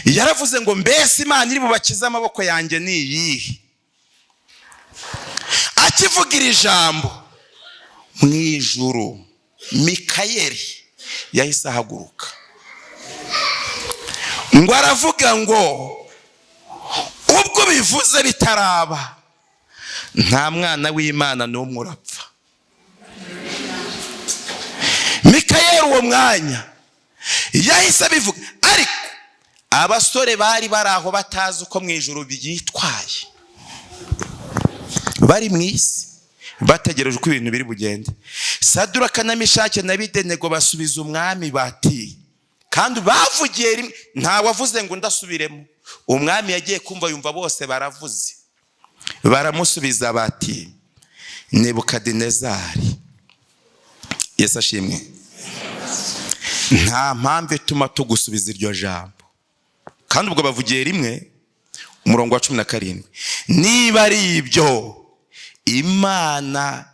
Yaravuze ngo mbese Imana iri bubakeze amaboko yanjye ni iyihe? Akivugira ijambo mu ijuru, Mikayeli yahise ahaguruka ngo aravuga ngo ubwo bivuze bitaraba, nta mwana w'Imana n'umwe urapfa. Mikayeli uwo mwanya yahise abivuga, ariko abasore bari bari aho batazi uko mu ijuru byitwaye, bari mu isi bategereje uko ibintu biri bugende. Saduraka na Meshaki na Abedenego basubiza umwami bati, kandi bavugiye rimwe, nta wavuze ngo ndasubiremo. Umwami yagiye kumva yumva bose baravuze, baramusubiza bati, Nebukadinezari, Yesu ashimwe, nta mpamvu ituma tugusubiza iryo jambo. Kandi ubwo bavugiye rimwe. Umurongo wa 17. Niba ari ibyo, Imana,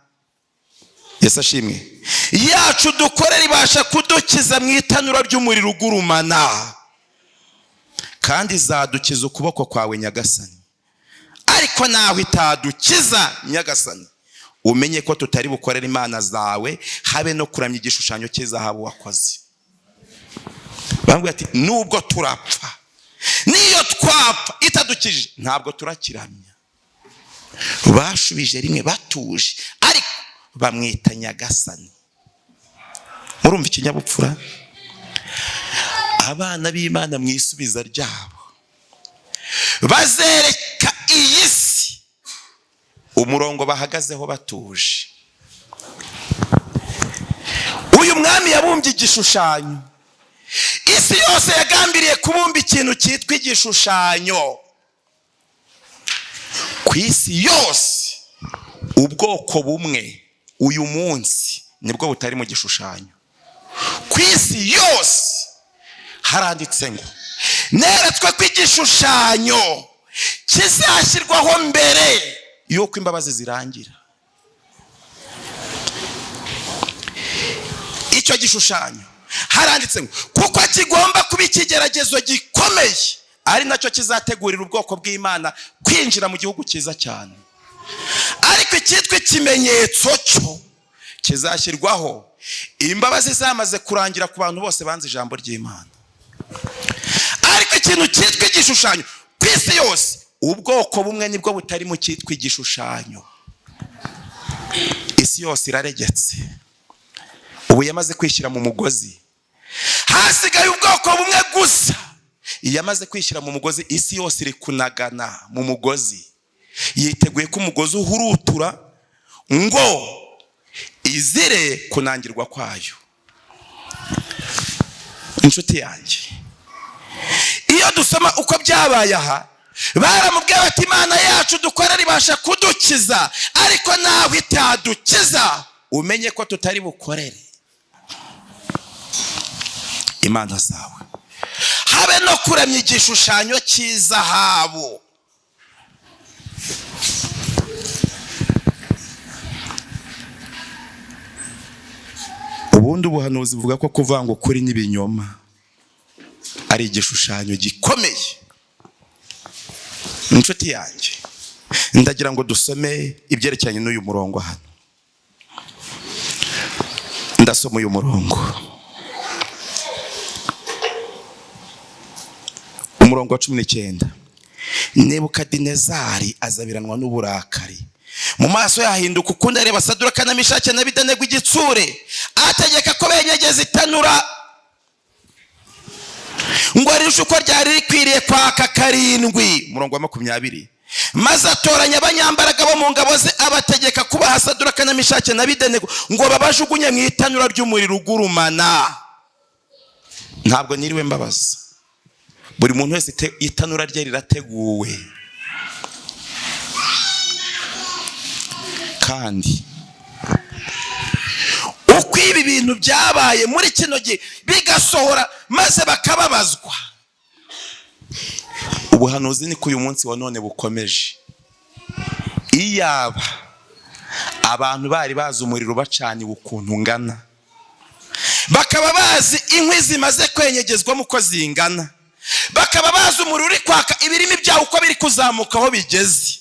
Yesu ashimwe, yacu dukorera ibasha kudukiza mu itanura ry'umuriro ugurumana, kandi izadukiza ukuboko kwawe Nyagasani. Ariko nawe itadukiza Nyagasani, umenye ko tutari bukorera imana zawe, habe no kuramya igishushanyo cy'izahabu wakoze. Bambwira ati, nubwo turapfa, niyo twapfa itadukije, ntabwo turakiramya. Bashubije rimwe batuje, ariko bamwita Nyagasani. Murumva ikinyabupfura? Abana b'Imana mu isubiza ryabo bazereka iyi si umurongo bahagazeho batuje. Uyu mwami yabumbye igishushanyo. Isi yose yagambiriye kubumba ikintu cyitwa igishushanyo. Ku isi yose ubwoko bumwe uyu munsi nibwo butari mu gishushanyo. Ku isi yose haranditse ngo neretswe ko igishushanyo kizashyirwaho mbere yuko imbabazi zirangira. Icyo gishushanyo haranditse ngo kuko kigomba kuba ikigeragezo gikomeye, ari nacyo kizategurira ubwoko bw'Imana kwinjira mu gihugu cyiza cyane. Ariko icyitwa ikimenyetso cyo kizashyirwaho imbabazi zamaze kurangira ku bantu bose banze ijambo ry'Imana. Ariko ikintu cyitwa igishushanyo ku isi yose ubwoko bumwe nibwo butari mu cyitwa igishushanyo. Isi yose iraregetse, ubu yamaze kwishyira mu mugozi. hasigaye ubwoko bumwe gusa. Iyo amaze kwishyira mu mugozi, isi yose iri kunagana mu mugozi, yiteguye ko umugozi uhurutura ngo izire kunangirwa kwayo. Inshuti yanjye, iyo dusoma uko byabaye aha, baramubwiye bati Imana yacu dukorera ibasha kudukiza, ariko nawe itadukiza umenye ko tutari bukorere imana zawe, habe no kuramya igishushanyo cy'izahabu. Ubundi ubuhanuzi buvuga ko kuvanga ukuri n'ibinyoma ari igishushanyo gikomeye. Inshuti yanjye, ndagira ngo dusome ibyerekeranye n'uyu murongo hano. Ndasoma uyu murongo, umurongo wa 19. Nebukadinezari azabiranwa n'uburakari, mu maso yahinduka ukundi areba Saduraka na Meshaki na Abedenego igitsure, ategeka ko benyegeza itanura ngo arishe uko ryari rikwiriye kwaka 7. Umurongo wa 20. Maze atoranya abanyambaraga bo mu ngabo ze, abategeka kubaha Saduraka na Meshaki na Abedenego ngo babajugunye mu itanura ry'umuriro ugurumana. Ntabwo niriwe mbabaza, buri muntu wese itanura rye rirateguwe. Kandi uko ibi bintu byabaye muri kino gihe bigasohora maze bakababazwa, ubuhanuzi ni ko uyu munsi wa none bukomeje. Iyaba abantu bari bazi umuriro bacaniwe ukuntu ungana, bakaba bazi inkwi zimaze kwenyegezwamo uko zingana, bakaba bazi umuriro uri kwaka ibirimi byawo uko biri kuzamuka aho bigeze,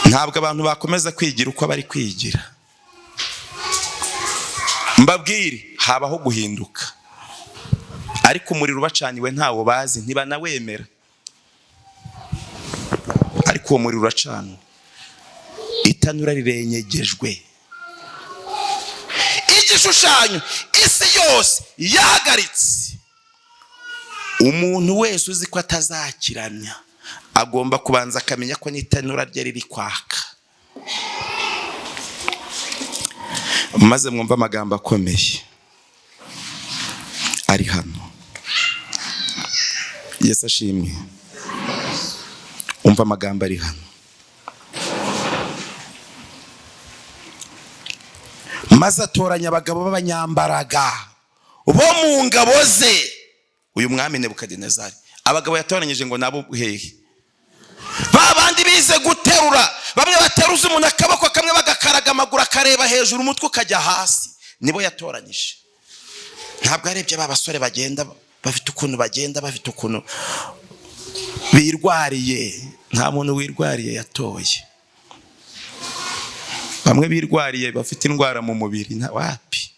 ntabwo abantu bakomeza kwigira uko bari kwigira. Mbabwire, habaho guhinduka, ariko umuriro bacaniwe ntawo bazi, ntibanawemera, ariko uwo muriro uracana, itanura rirenyegejwe. Igishushanyo isi yose yahagaritse. Umuntu wese uzi ko atazakiramya agomba kubanza akamenya ko n'itanura rye riri kwaka. Maze mwumva amagambo akomeye ari hano. Yesu ashimwe. Umva amagambo ari hano. Maze atoranya abagabo b'abanyambaraga bo mu ngabo ze. Uyu mwami Nebukadinezari, abagabo yatoranyije ngo nabo hehe? Babandi bize guterura, bamwe bateruza umuntu akaboko kamwe bagakaraga amaguru akareba hejuru, umutwe ukajya hasi, nibo yatoranyije. Ntabwo arebye babasore bagenda bafite ukuntu bagenda, bafite ukuntu birwariye. Nta muntu wirwariye yatoye. Bamwe birwariye bafite indwara mu mubiri, nta wapi.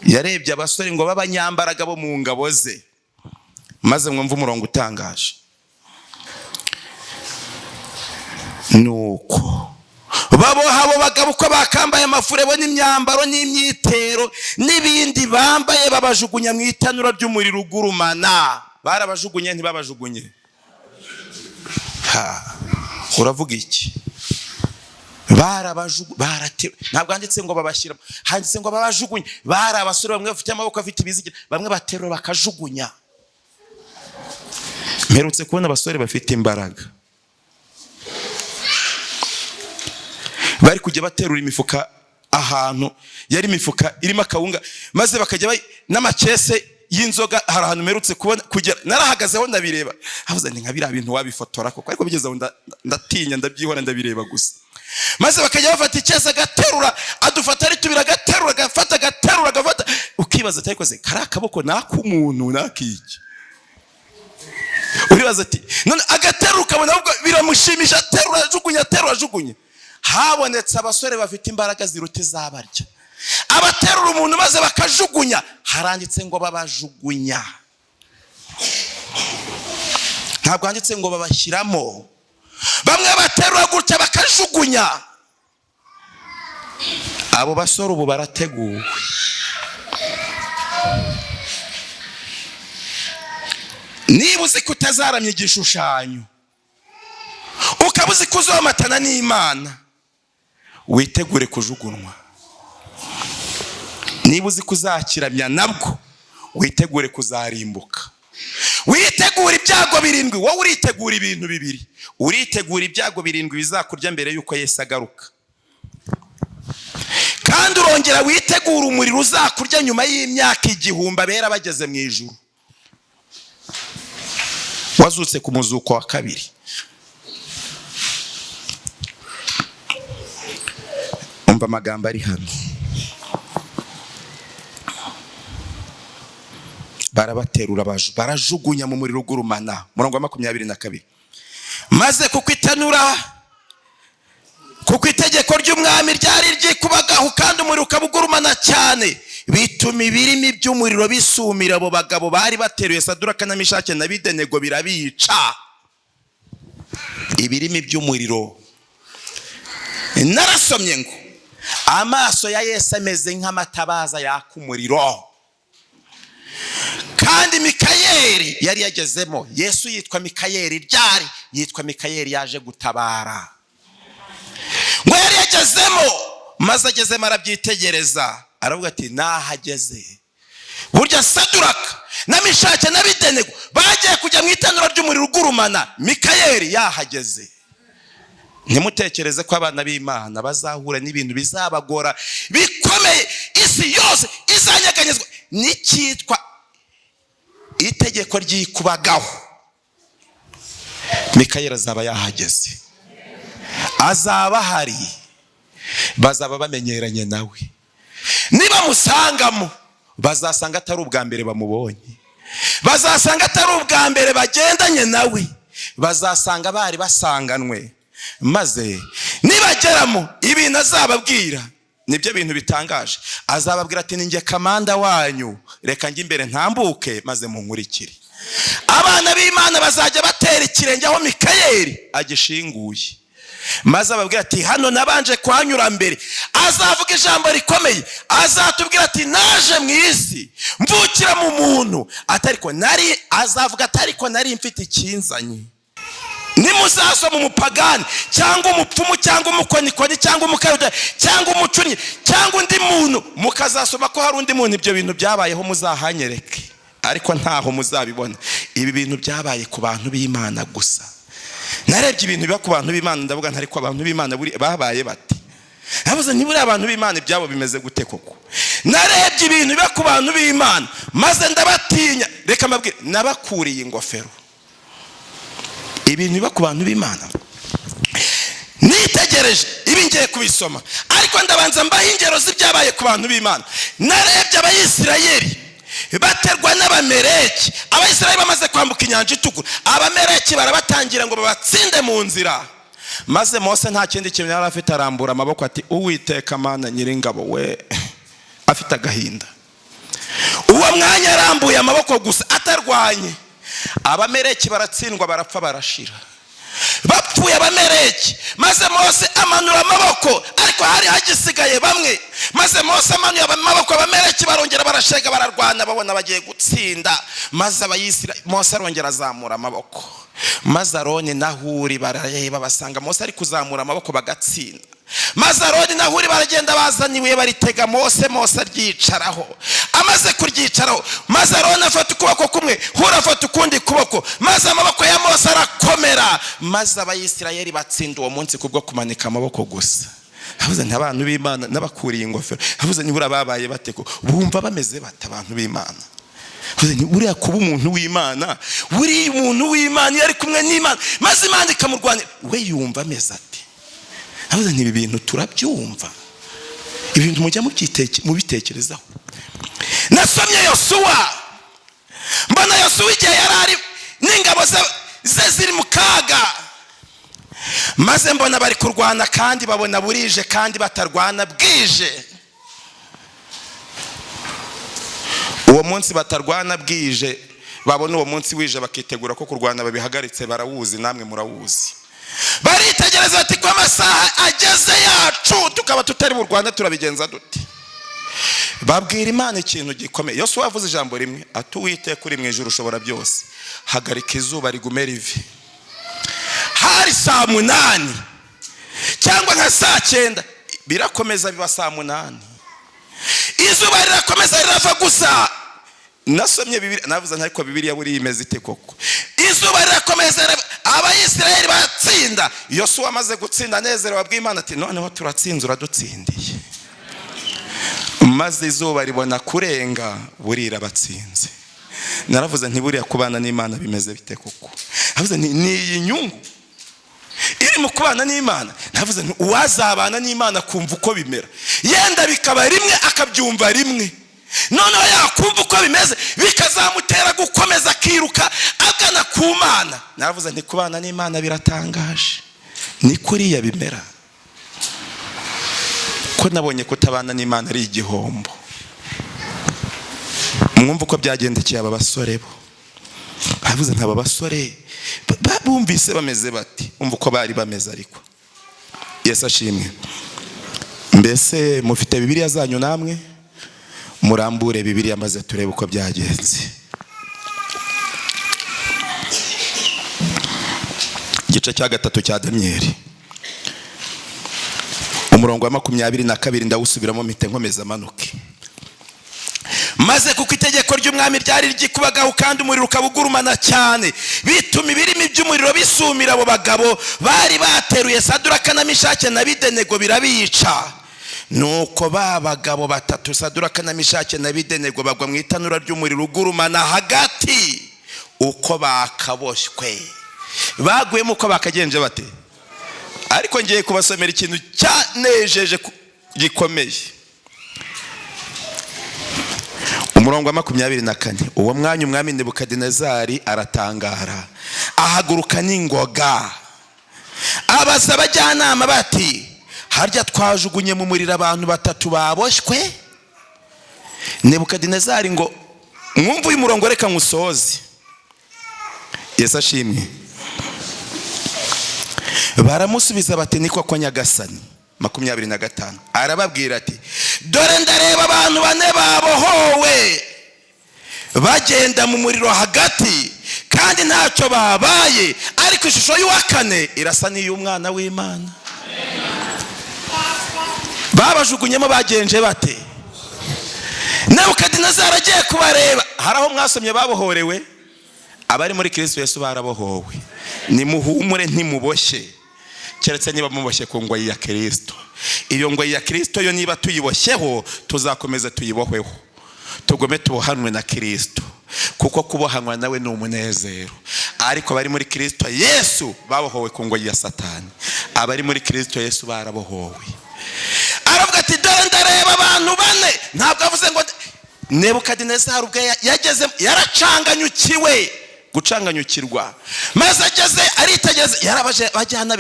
Yarebye abasore ngo b'abanyambaraga bo mu ngabo ze. Maze mwumva umurongo utangaje. Nuko baboha abo bagabo uko bakambaye amafurebo n'imyambaro n'imyitero n'ibindi bambaye, babajugunya mu itanura ry'umuriro ugurumana. Barabajugunye ntibabajugunye? Uravuga iki? Ntabwo handitse ngo babashyiramo, handitse ngo babajugunye. Bari abasore bamwe bafite amaboko afite ibizigira, bamwe baterura bakajugunya. Mperutse kubona abasore bafite imbaraga bari kujya baterura imifuka ahantu yari imifuka irimo akawunga, maze bakajya n'amakese y'inzoga. Hari ahantu mperutse kubona kugera, narahagazeho ndabireba, havuze nti nkabira bintu wabifotora koko, ariko bigeze aho ndatinya ndabyihora ndabireba gusa. Maze bakajya bafata ikese agaterura, adufata ari tubira agaterura, agafata, ukibaza ati ariko se kari akaboko nak'umuntu nakiki? Uribaza ati none agaterura ukabona ahubwo biramushimisha, aterura ajugunya. Habonetse abasore bafite imbaraga ziruta izabarya, abaterura umuntu maze bakajugunya. Haranditse ngo babajugunya, ntabwo handitse ngo babashyiramo. Bamwe baterura gutya bakajugunya. Abo basore ubu barateguwe. niba uzi ko utazaramya igishushanyo, ukaba uzi ko uzomatana n'Imana, witegure kujugunwa. Niba uzi ko uzakiramya nabwo, witegure kuzarimbuka. Witegure ibyago 7. Wowe uritegura ibintu 2. Uritegura ibyago 7 bizakurya mbere yuko Yesu agaruka, kandi urongera witegura umuriro uzakurya nyuma y'imyaka 1000 abera bageze mu ijuru, wazutse ku muzuko wa kabiri. Umva amagambo ari hano. Barabaterura barajugunya mu muriro ugurumana. Murongo wa 22. Maze kuko itegeko ry'umwami ryari ryikubagaho kandi umuriro ukabugurumana cyane, bituma ibirimi by'umuriro bisumira abo bagabo bari bateruye Saduraka na Mishake na Abedenego, birabica. Ibirimi by'umuriro. Narasomye ngo amaso ya Yesu ameze nk'amatabaza yaka umuriro, kandi Mikayeli yari yagezemo. Yesu yitwa Mikayeli ryari? Yitwa Mikayeli yaje gutabara. Ngo yari yagezemo, maze agezemo arabyitegereza, aravuga ati nahageze. Burya Saduraka na Mishake na Abedenego bagiye kujya mu itanura ry'umuriro ugurumana, Mikayeli yahageze. Ntimutekereze ko abana b'Imana bazahura n'ibintu bizabagora bikomeye, isi yose izanyeganyezwa n'icyitwa itegeko ryikubagaho. Mikayeli azaba yahageze, azaba hari, bazaba bamenyeranye nawe. Niba musangamo, bazasanga atari ubwa mbere bamubonye, bazasanga atari ubwa mbere bagendanye nawe, bazasanga bari basanganwe. Maze nibageramo, ibintu azababwira nibyo bintu bitangaje. Azababwira ati ninjye kamanda wanyu, reka njye imbere ntambuke maze munkurikire. Abana b'Imana bazajya batera ikirenge aho Mikayeli agishinguye, maze ababwira ati hano nabanje kuhanyura mbere. Azavuga ijambo rikomeye, azatubwira ati naje mu isi mvukira mu muntu, azavuga atariko nari mfite ikinzanye. Nimuzasoma umupagani cyangwa umupfumu cyangwa umukonikoni cyangwa umukayuda cyangwa umucunyi cyangwa undi muntu, mukazasoma ko hari undi muntu ibyo bintu byabayeho, muzahanyereke, ariko ntaho muzabibona. Ibi bintu byabaye ku bantu b'Imana gusa. Narebye ibintu biba ku bantu b'Imana, ndavuga ntari ko abantu b'Imana babaye bati, nabuze nibura abantu b'Imana ibyabo bimeze gute koko. Narebye ibintu biba ku bantu b'Imana maze ndabatinya. Reka mbabwire, nabakuriye ingofero. Ibintu biba ku bantu b'Imana nitegereje, ibi ngiye kubisoma, ariko ndabanza mbaho ingero z'ibyabaye ku bantu b'Imana. Narebye Abayisirayeli baterwa n'Abameleki. Abayisirayeli bamaze kwambuka inyanja itukura, Abameleki barabatangira ngo babatsinde mu nzira. Maze Mose nta kindi kintu yari afite, arambura amaboko ati Uwiteka Mana Nyiringabo we, afite agahinda. Uwo mwanya arambuye amaboko gusa atarwanye, Abameleki baratsindwa, barapfa, barashira. Bapfuye Abameleki, maze Mose amanura amaboko, ariko hari hagisigaye bamwe. Maze Mose amanuye amaboko, Abameleki barongera barashega, bararwana, babona bagiye gutsinda. Maze Abayisirayeli, Mose arongera azamura amaboko, maze Aroni na Huri barareba, basanga Mose ari kuzamura amaboko bagatsinda. Maze Aroni na Huri baragenda bazaniwe, baritega Mose, Mose aryicaraho. Amaze kuryicaraho, maze Aroni afata ukuboko kumwe, Huri afata ukundi kuboko, maze amaboko ya Mose arakomera. Maze Abayisirayeli batsinda uwo munsi kubwo kumanika amaboko gusa. Habuze n'abantu b'Imana n'abakuriye ingofero, habuze nibura babaye bateko, bumva bameze bata abantu b'Imana. Habuze nibura kuba umuntu w'Imana, uri umuntu w'Imana yari kumwe n'Imana, maze Imana ikamurwanira, we yumva ameze ati. Habuze n'ibi bintu turabyumva, ibintu mujya mubitekerezaho. Nasomye Yosuwa, mbona Yosuwa igihe yarari n'ingabo ze ziri mu kaga, maze mbona bari kurwana kandi babona burije kandi batarwana bwije. Uwo munsi batarwana bwije, babona uwo munsi wije bakitegura ko kurwana babihagaritse, barawuzi, namwe murawuzi. Baritegereza ati ko amasaha ageze yacu tukaba tutari mu Rwanda turabigenza dute. babwira Imana ikintu gikomeye. Yosuwa yavuze ijambo rimwe ati Uwiteka uri mu ijuru ushobora byose, hagarika izuba rigume rive. Hari saa 8 cyangwa nka saa 9, birakomeza biba saa 8, izuba rirakomeza rirava gusa. Nasomye Bibiliya navuze ariko Bibiliya buri imeze ite koko? Izuba rirakomeza, Abayisiraheli batsinda. Yosuwa amaze gutsinda nezerewe abwira Imana ati noneho turatsinze, uradutsindiye. Maze izuba ribona kurenga, burira batsinze. Naravuze nti buriya kubana n'Imana bimeze bite koko? Navuze ni inyungu iri mu kubana n'Imana. Navuze nti uwazabana n'Imana kumva uko bimera, yenda bikaba rimwe akabyumva rimwe, noneho yakumva uko bimeze bikazamutera gukomeza akiruka agana ku Mana. Naravuze nti kubana n'Imana biratangaje, ni kuriya bimera. Ko nabonye kutabana n'Imana ari igihombo. Mwumva uko byagendekeye aba basore bo. Bavuze ntaba basore bumvise bameze bati, umva uko bari bameze. Ariko Yesu ashimwe. Mbese mufite Bibiliya zanyu namwe? Murambure Bibiliya maze turebe uko byagenze. Igice cya 3 cya Danieli, umurongo wa 22 ndawusubiramo mpite nkomeza amanuke. Maze kuko itegeko ry'umwami ryari ryikubagaho kandi umuriro ukabugurumana cyane, bituma ibirimi by'umuriro bisumira abo bagabo bari bateruye Saduraka na Mishake na Abedenego birabica. Nuko ba bagabo batatu Saduraka na Mishake na Abedenego bagwa mu itanura ry'umuriro ugurumana hagati, uko bakaboshwe. Baguyemo uko bakagenje bate? Ariko ngiye kubasomera ikintu cyanejeje gikomeye. Umurongo wa 24, uwo mwanya umwami Nebukadinezari aratangara, ahaguruka n'ingoga, abaza abajyanama bati harya twajugunye mu muriro abantu batatu baboshwe? Nebukadinezari ngo mwumva uyu murongo reka ngusoze. Yesu ashimwe. Baramusubiza bati niko kwa Nyagasani. 25 arababwira ati dore ndareba abantu 4 babohowe bagenda mu muriro hagati kandi ntacyo babaye, ariko ishusho y'uwa 4 irasa n'iy'umwana w'Imana. Babajugunyemo bagenje bate? Nebukadinezari agiye kubareba. Haraho mwasomye babohorewe? Abari muri Kristo Yesu barabohowe. Nimuhumure ntimuboshye, keretse niba muboshye ku ngoyi ya Kristo. Iyo ngoyi ya Kristo yo niba tuyiboshyeho tuzakomeza tuyibohweho, tugome tubohanwe na Kristo, kuko kubohanwa nawe ni umunezero. Ariko bari muri Kristo Yesu babohowe ku ngoyi ya Satani. Abari muri Kristo Yesu barabohowe. Aravuga ati dore ndareba abantu 4. Ntabwo avuze ngo Nebukadinezari ubwe yageze yaracanganyukiwe, gucanganyukirwa. Maze ageze aritegeze, yarabaje bajyana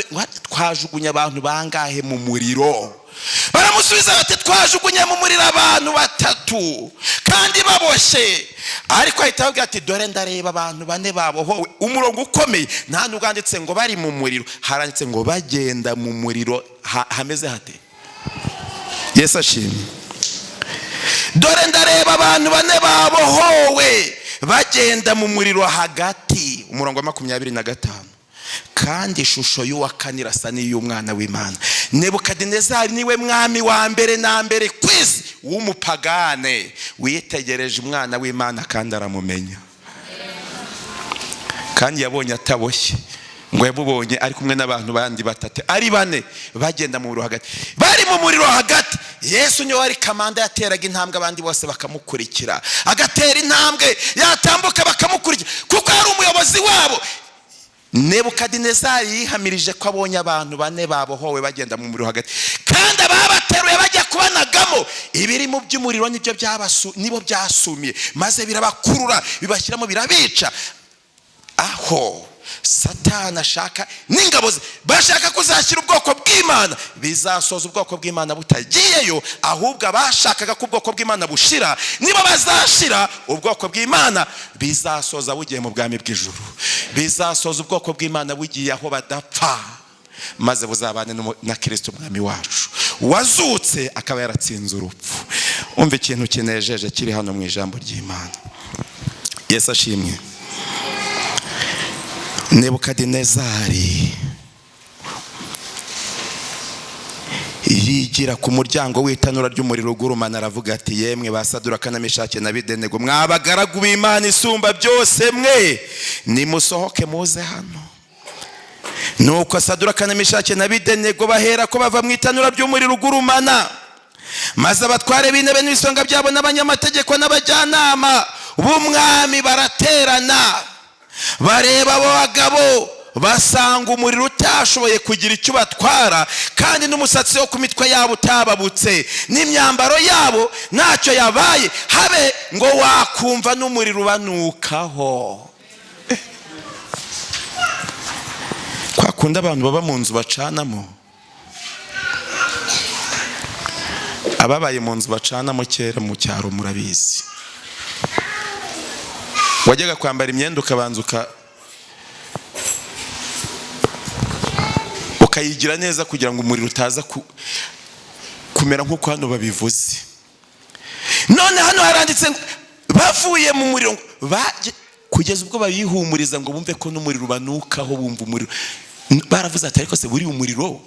twajugunya abantu bangahe mu muriro? Baramusubiza bati twajugunye mu muriro abantu 3 kandi baboshye. Ariko ahita avuga ati dore ndareba abantu 4 babohowe. Umurongo ukomeye, nta nuganditse ngo bari mu muriro, haranditse ngo bagenda mu muriro hameze hate. Yesu ashimwe. Dore ndareba abantu 4 babohowe bagenda mu muriro hagati. Umurongo wa 25, kandi ishusho y'uwa 4 irasa n'iy'umwana w'Imana. Nebukadinezari niwe mwami wa mbere na mbere kwisi w'umupagane witegereje umwana w'Imana kandi aramumenya. Kandi yabonye ataboshye, ngo yabubonye ari kumwe n'abantu bandi 3 ari 4 bagenda mu muriro hagati. Bari mu muriro hagati, Yesu niwe wari kamanda yateraga intambwe abandi bose bakamukurikira, agatera intambwe yatambuka bakamukurikira kuko ari umuyobozi wabo. Nebukadinezari yihamirije ko abonye abantu 4 babohowe bagenda mu muriro hagati, kandi ababateruye bajya kubanagamo ibiri mu by'umuriro nibo byasumiye, maze birabakurura bibashyiramo birabica. Aho Satani ashaka n'ingabo ze bashaka kuzashyira ubwoko bw'Imana, bizasoza ubwoko bw'Imana butagiyeyo, ahubwo abashakaga ko ubwoko bw'Imana bushira niba bazashira, ubwoko bw'Imana bizasoza bugiye mu bwami bw'ijuru, bizasoza ubwoko bw'Imana bugiye aho badapfa, maze buzabane na Kristo umwami wacu wazutse akaba yaratsinze urupfu. umva ikintu kinejeje kiri hano mu ijambo ry'Imana. Yesu ashimwe. Nebukadinezari yigira ku muryango w'itanura ry'umuriro ugurumana, aravuga ati yemwe ba Saduraka na Meshaki na Abedenego, mwabagaragu b'Imana isumba byose mwe, nimusohoke muze hano. Nuko Saduraka na Meshaki na Abedenego bahera ko bava mu itanura ry'umuriro ugurumana, maze abatware b'intebe n'ibisonga byabo n'abanyamategeko n'abajyanama b'umwami baraterana, bareba abo bagabo basanga umuriro utashoboye kugira icyo batwara, kandi n'umusatsi wo ku mitwe yabo utababutse, n'imyambaro yabo ntacyo yabaye, habe ngo wakumva n'umuriro ubanukaho. Kwa kundi abantu baba mu nzu bacanamo, ababaye mu nzu bacanamo kera mu cyaro murabizi, wajyaga kwambara imyenda ukabanza ukayigira neza kugira ngo umuriro utaza kumera nk'uko hano babivuze. None hano haranditse bavuye mu muriro, kugeza ubwo bayihumuriza ngo bumve ko n'umuriro ubanukaho, bumva umuriro. Baravuze ati ariko se buri umuriro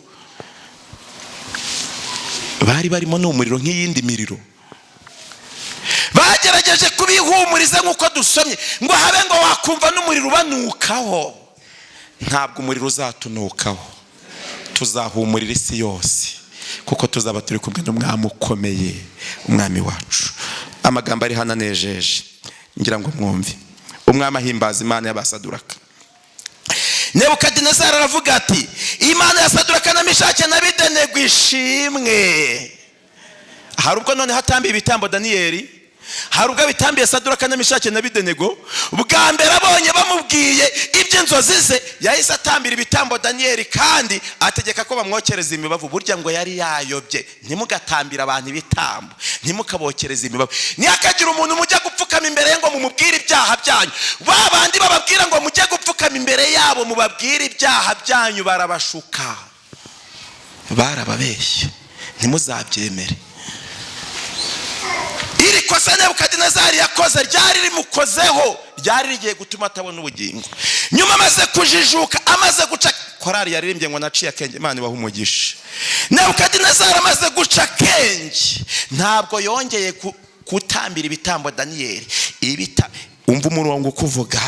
bari barimo n'umuriro nk'iyindi miriro. Bagerageje kubihumuriza nk'uko dusomye ngo habe ngo wakumva n'umuriro ubanukaho. Ntabwo umuriro uzatunukaho, tuzahumurira isi yose, kuko tuzaba turi kumwe n'umwami ukomeye, umwami wacu. Amagambo ari hano anejeje, ngira ngo mwumve. Umwami ahimbaza Imana y'abasaduraka. Nebukadinezari aravuga ati Imana ya Saduraka na Meshaki na Abedenego ishimwe. Hari ubwo none hatambiye ibitambo Daniyeli, hari ubwo bitambiye Saduraka na Meshaki na Abedenego. Bwa mbere abonye bamubwiye iby'inzozi ze, yahise atambira ibitambo Daniyeli, kandi ategeka ko bamwokereza imibavu. Burya ngo yari yayobye, ntimugatambira abantu ibitambo, ntimukabokereza imibavu. Ntihakagira umuntu mujya gupfukama imbere ngo mumubwire ibyaha byanyu. Babandi bababwira ngo mujye gupfukama imbere yabo mubabwire ibyaha byanyu, barabashuka, barababeshye, ntimuzabyemere. Iri kosa Nebukadinezari yakoze ryari rimukozeho, ryari rigiye gutuma atabona ubugingo. Nyuma amaze kujijuka, amaze guca, korari yaririmbye ngo naciye akenge, Imana ibaha umugisha. Nebukadinezari amaze guca akenge, ntabwo yongeye gutambira ibitambo Daniyeli. Umva umurongo ukuvuga.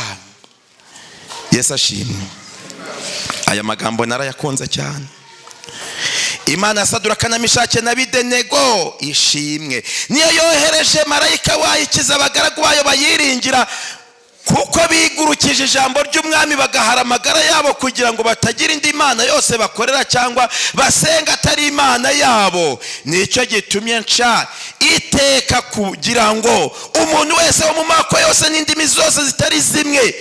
Yesu ashimwe. Aya magambo narayakunze cyane. Imana ya Saduraka na Meshaki na Abedenego ishimwe. Niyo yohereje marayika wayo ikiza abagaragu bayo bayiringira, kuko bigurukije ijambo ry'umwami bagahara amagara yabo, kugira ngo batagira indi mana yose bakorera cyangwa basenga atari Imana yabo. Nicyo gitumye nca iteka kugira ngo umuntu wese wo mu mako yose n'indimi zose zitari zimwe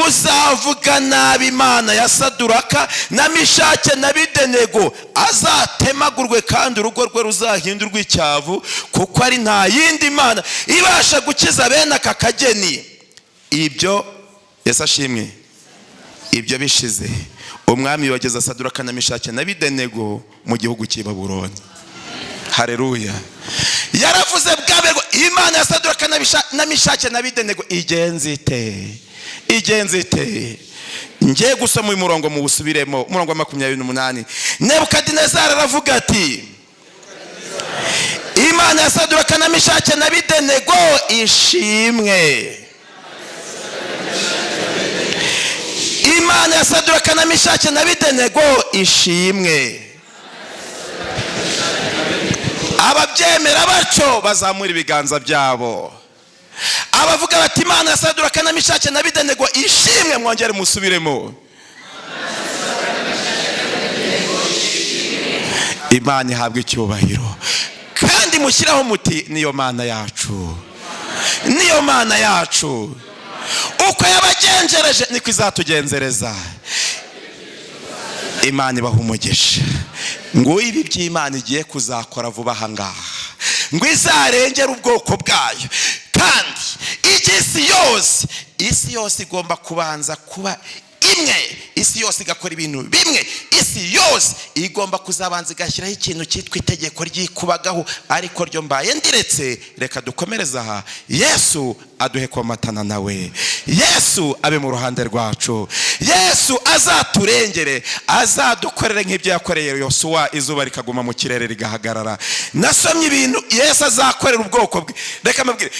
uzavuga nabi Imana ya Saduraka na Meshaki na Abedenego azatemagurwe, kandi urugo rwe ruzahindurwa icyavu, kuko ari nta yindi mana ibasha gukiza bene aka kageni. Ibyo Yesu ashimwe. Ibyo bishize, umwami yogeza Saduraka na Meshaki na Abedenego mu gihugu cy'i Babuloni. Haleluya. Yaravuze bwabe Imana ya Saduraka na Meshaki na Abedenego igenze ite. Ngiye gusoma uyu murongo mu busubiremo, umurongo wa 28. Nebukadinezari aravuga ati Imana ya Saduraka na Meshaki na Abedenego ishimwe. Imana ya Saduraka na Meshaki na Abedenego ishimwe. Ababyemera batyo bazamura ibiganza byabo. Abavuga bati Imana ya Saduraka na Meshaki na Abedenego ishimwe, mwongere musubiremo. Imana ihabwe icyubahiro, kandi mushyiraho muti niyo Mana yacu, niyo Mana yacu. Uko yabagenjereje niko izatugenzereza. Imana ibaha umugisha. Ngo ibi by'Imana igiye kuzakora vuba aha ngaha, ngo izarengera ubwoko bwayo, kandi isi yose igomba kubanza kuba imwe, isi yose igakora ibintu bimwe, isi yose igomba kuzabanza igashyiraho ikintu cyitwa itegeko ryikubagaho, ariko ryo mbaye ndiretse. Reka dukomereze aha. Yesu aduhe komatana nawe, Yesu abe mu ruhande rwacu, Yesu azaturengere, azadukorere nk'ibyo yakoreye Yosuwa, izuba rikaguma mu kirere rigahagarara. Nasomye ibintu Yesu azakorera ubwoko bwe. Reka mbabwire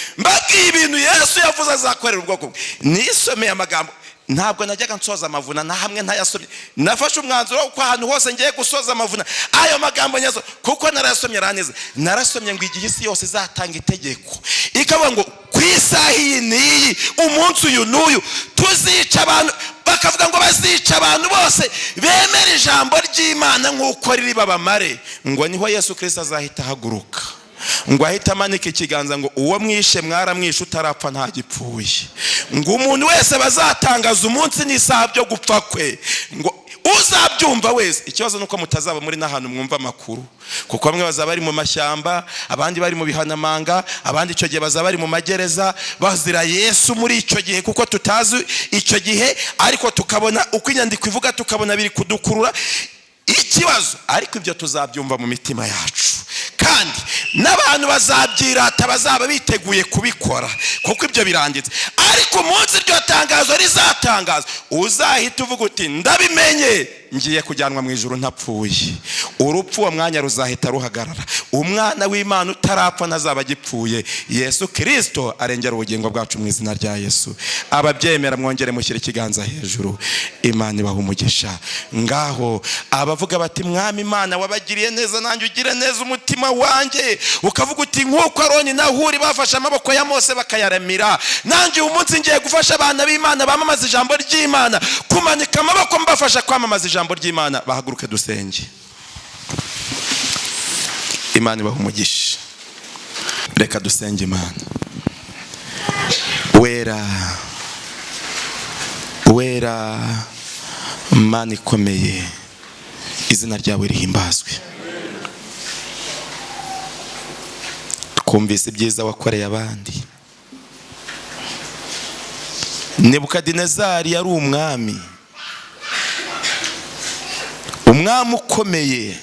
ibintu Yesu yavuze azakorera ubwoko bwe. Nisomeye amagambo, ntabwo najyaga nsoza amavuna na hamwe ntayasomye. Nafashe umwanzuro ko ahantu hose ngiye gusoza amavuna ayo magambo nyazo, kuko narasomye raneze. Narasomye ngo igihe isi yose izatanga itegeko ikavuga ngo ku isaha iyi n'iyi, umunsi uyu n'uyu, tuzica abantu, bakavuga ngo bazica abantu bose bemera ijambo ry'Imana nk'uko riri babamare. Ngo niho Yesu Kristo azahita ahaguruka, ngo ahita amanika ikiganza ngo uwo mwishe mwaramwishe, utarapfa ntagipfuye. Ngo umuntu wese bazatangaza umunsi n'isaha byo gupfa kwe, ngo uzabyumva wese. Ikibazo nuko mutazaba muri n'ahantu mwumva amakuru, kuko bamwe bazaba bari mu mashyamba, abandi bari mu bihanamanga, abandi icyo gihe bazaba bari mu magereza bazira Yesu muri icyo gihe, kuko tutazi icyo gihe, ariko tukabona uko inyandiko ivuga, tukabona biri kudukurura ikibazo, ariko ibyo tuzabyumva mu mitima yacu, kandi n'abantu bazabyirata, bazaba biteguye kubikora, kuko ibyo biranditse. Ariko umunsi iryo tangazo rizatangazwa, uzahita uvuga uti ndabimenye, ngiye kujyanwa mu ijuru ntapfuye. Urupfu uwo mwanya ruzahita ruhagarara, umwana w'Imana utarapfa ntazaba agipfuye. Yesu Kristo arengera ubugingo bwacu mu izina rya Yesu. Ababyemera mwongere mushyire ikiganza hejuru. Imana ibaha umugisha. Ngaho abavuga bati Mwami Imana wabagiriye neza, nanjye ugire neza umutima wanjye, ukavuga uti nk'uko Aroni na Huri bafashe amaboko ya Mose bakayaramira, nanjye uyu munsi ngiye gufasha abana b'Imana bamamaza ijambo ry'Imana, kumanika amaboko mbafasha kwamamaza ijambo ry'Imana. Bahaguruke dusenge. Imana ibaha umugisha. Reka dusenge. Imana wera, wera, Mana ikomeye, izina ryawe rihimbazwe. Twumvise ibyiza wakoreye abandi. Nebukadinezari yari umwami, umwami ukomeye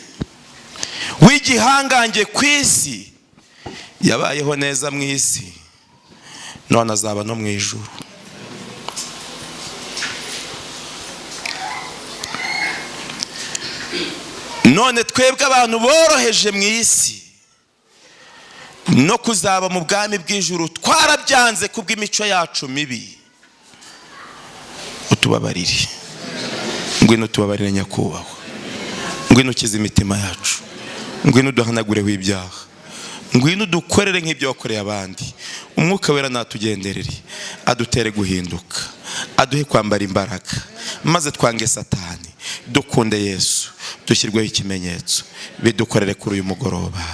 w'igihangange ku isi. Yabayeho neza mu isi, none azaba no mu ijuru. None twebwe abantu boroheje mu isi no kuzaba mu bwami bw'ijuru twarabyanze kubw'imico yacu mibi. Utubabarire, ngwino tubabarire nyakubahwa, ngwino ukize imitima yacu, ngwino duhanagureho ibyaha, ngwino dukorere nk'ibyo wakoreye abandi. Umwuka wera natugenderere, adutere guhinduka, aduhe kwambara imbaraga, maze twange Satani, dukunde Yesu, dushyirweho ikimenyetso. Bidukorere kuri uyu mugoroba,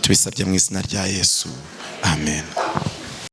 tubisabye mu izina rya Yesu. Amen.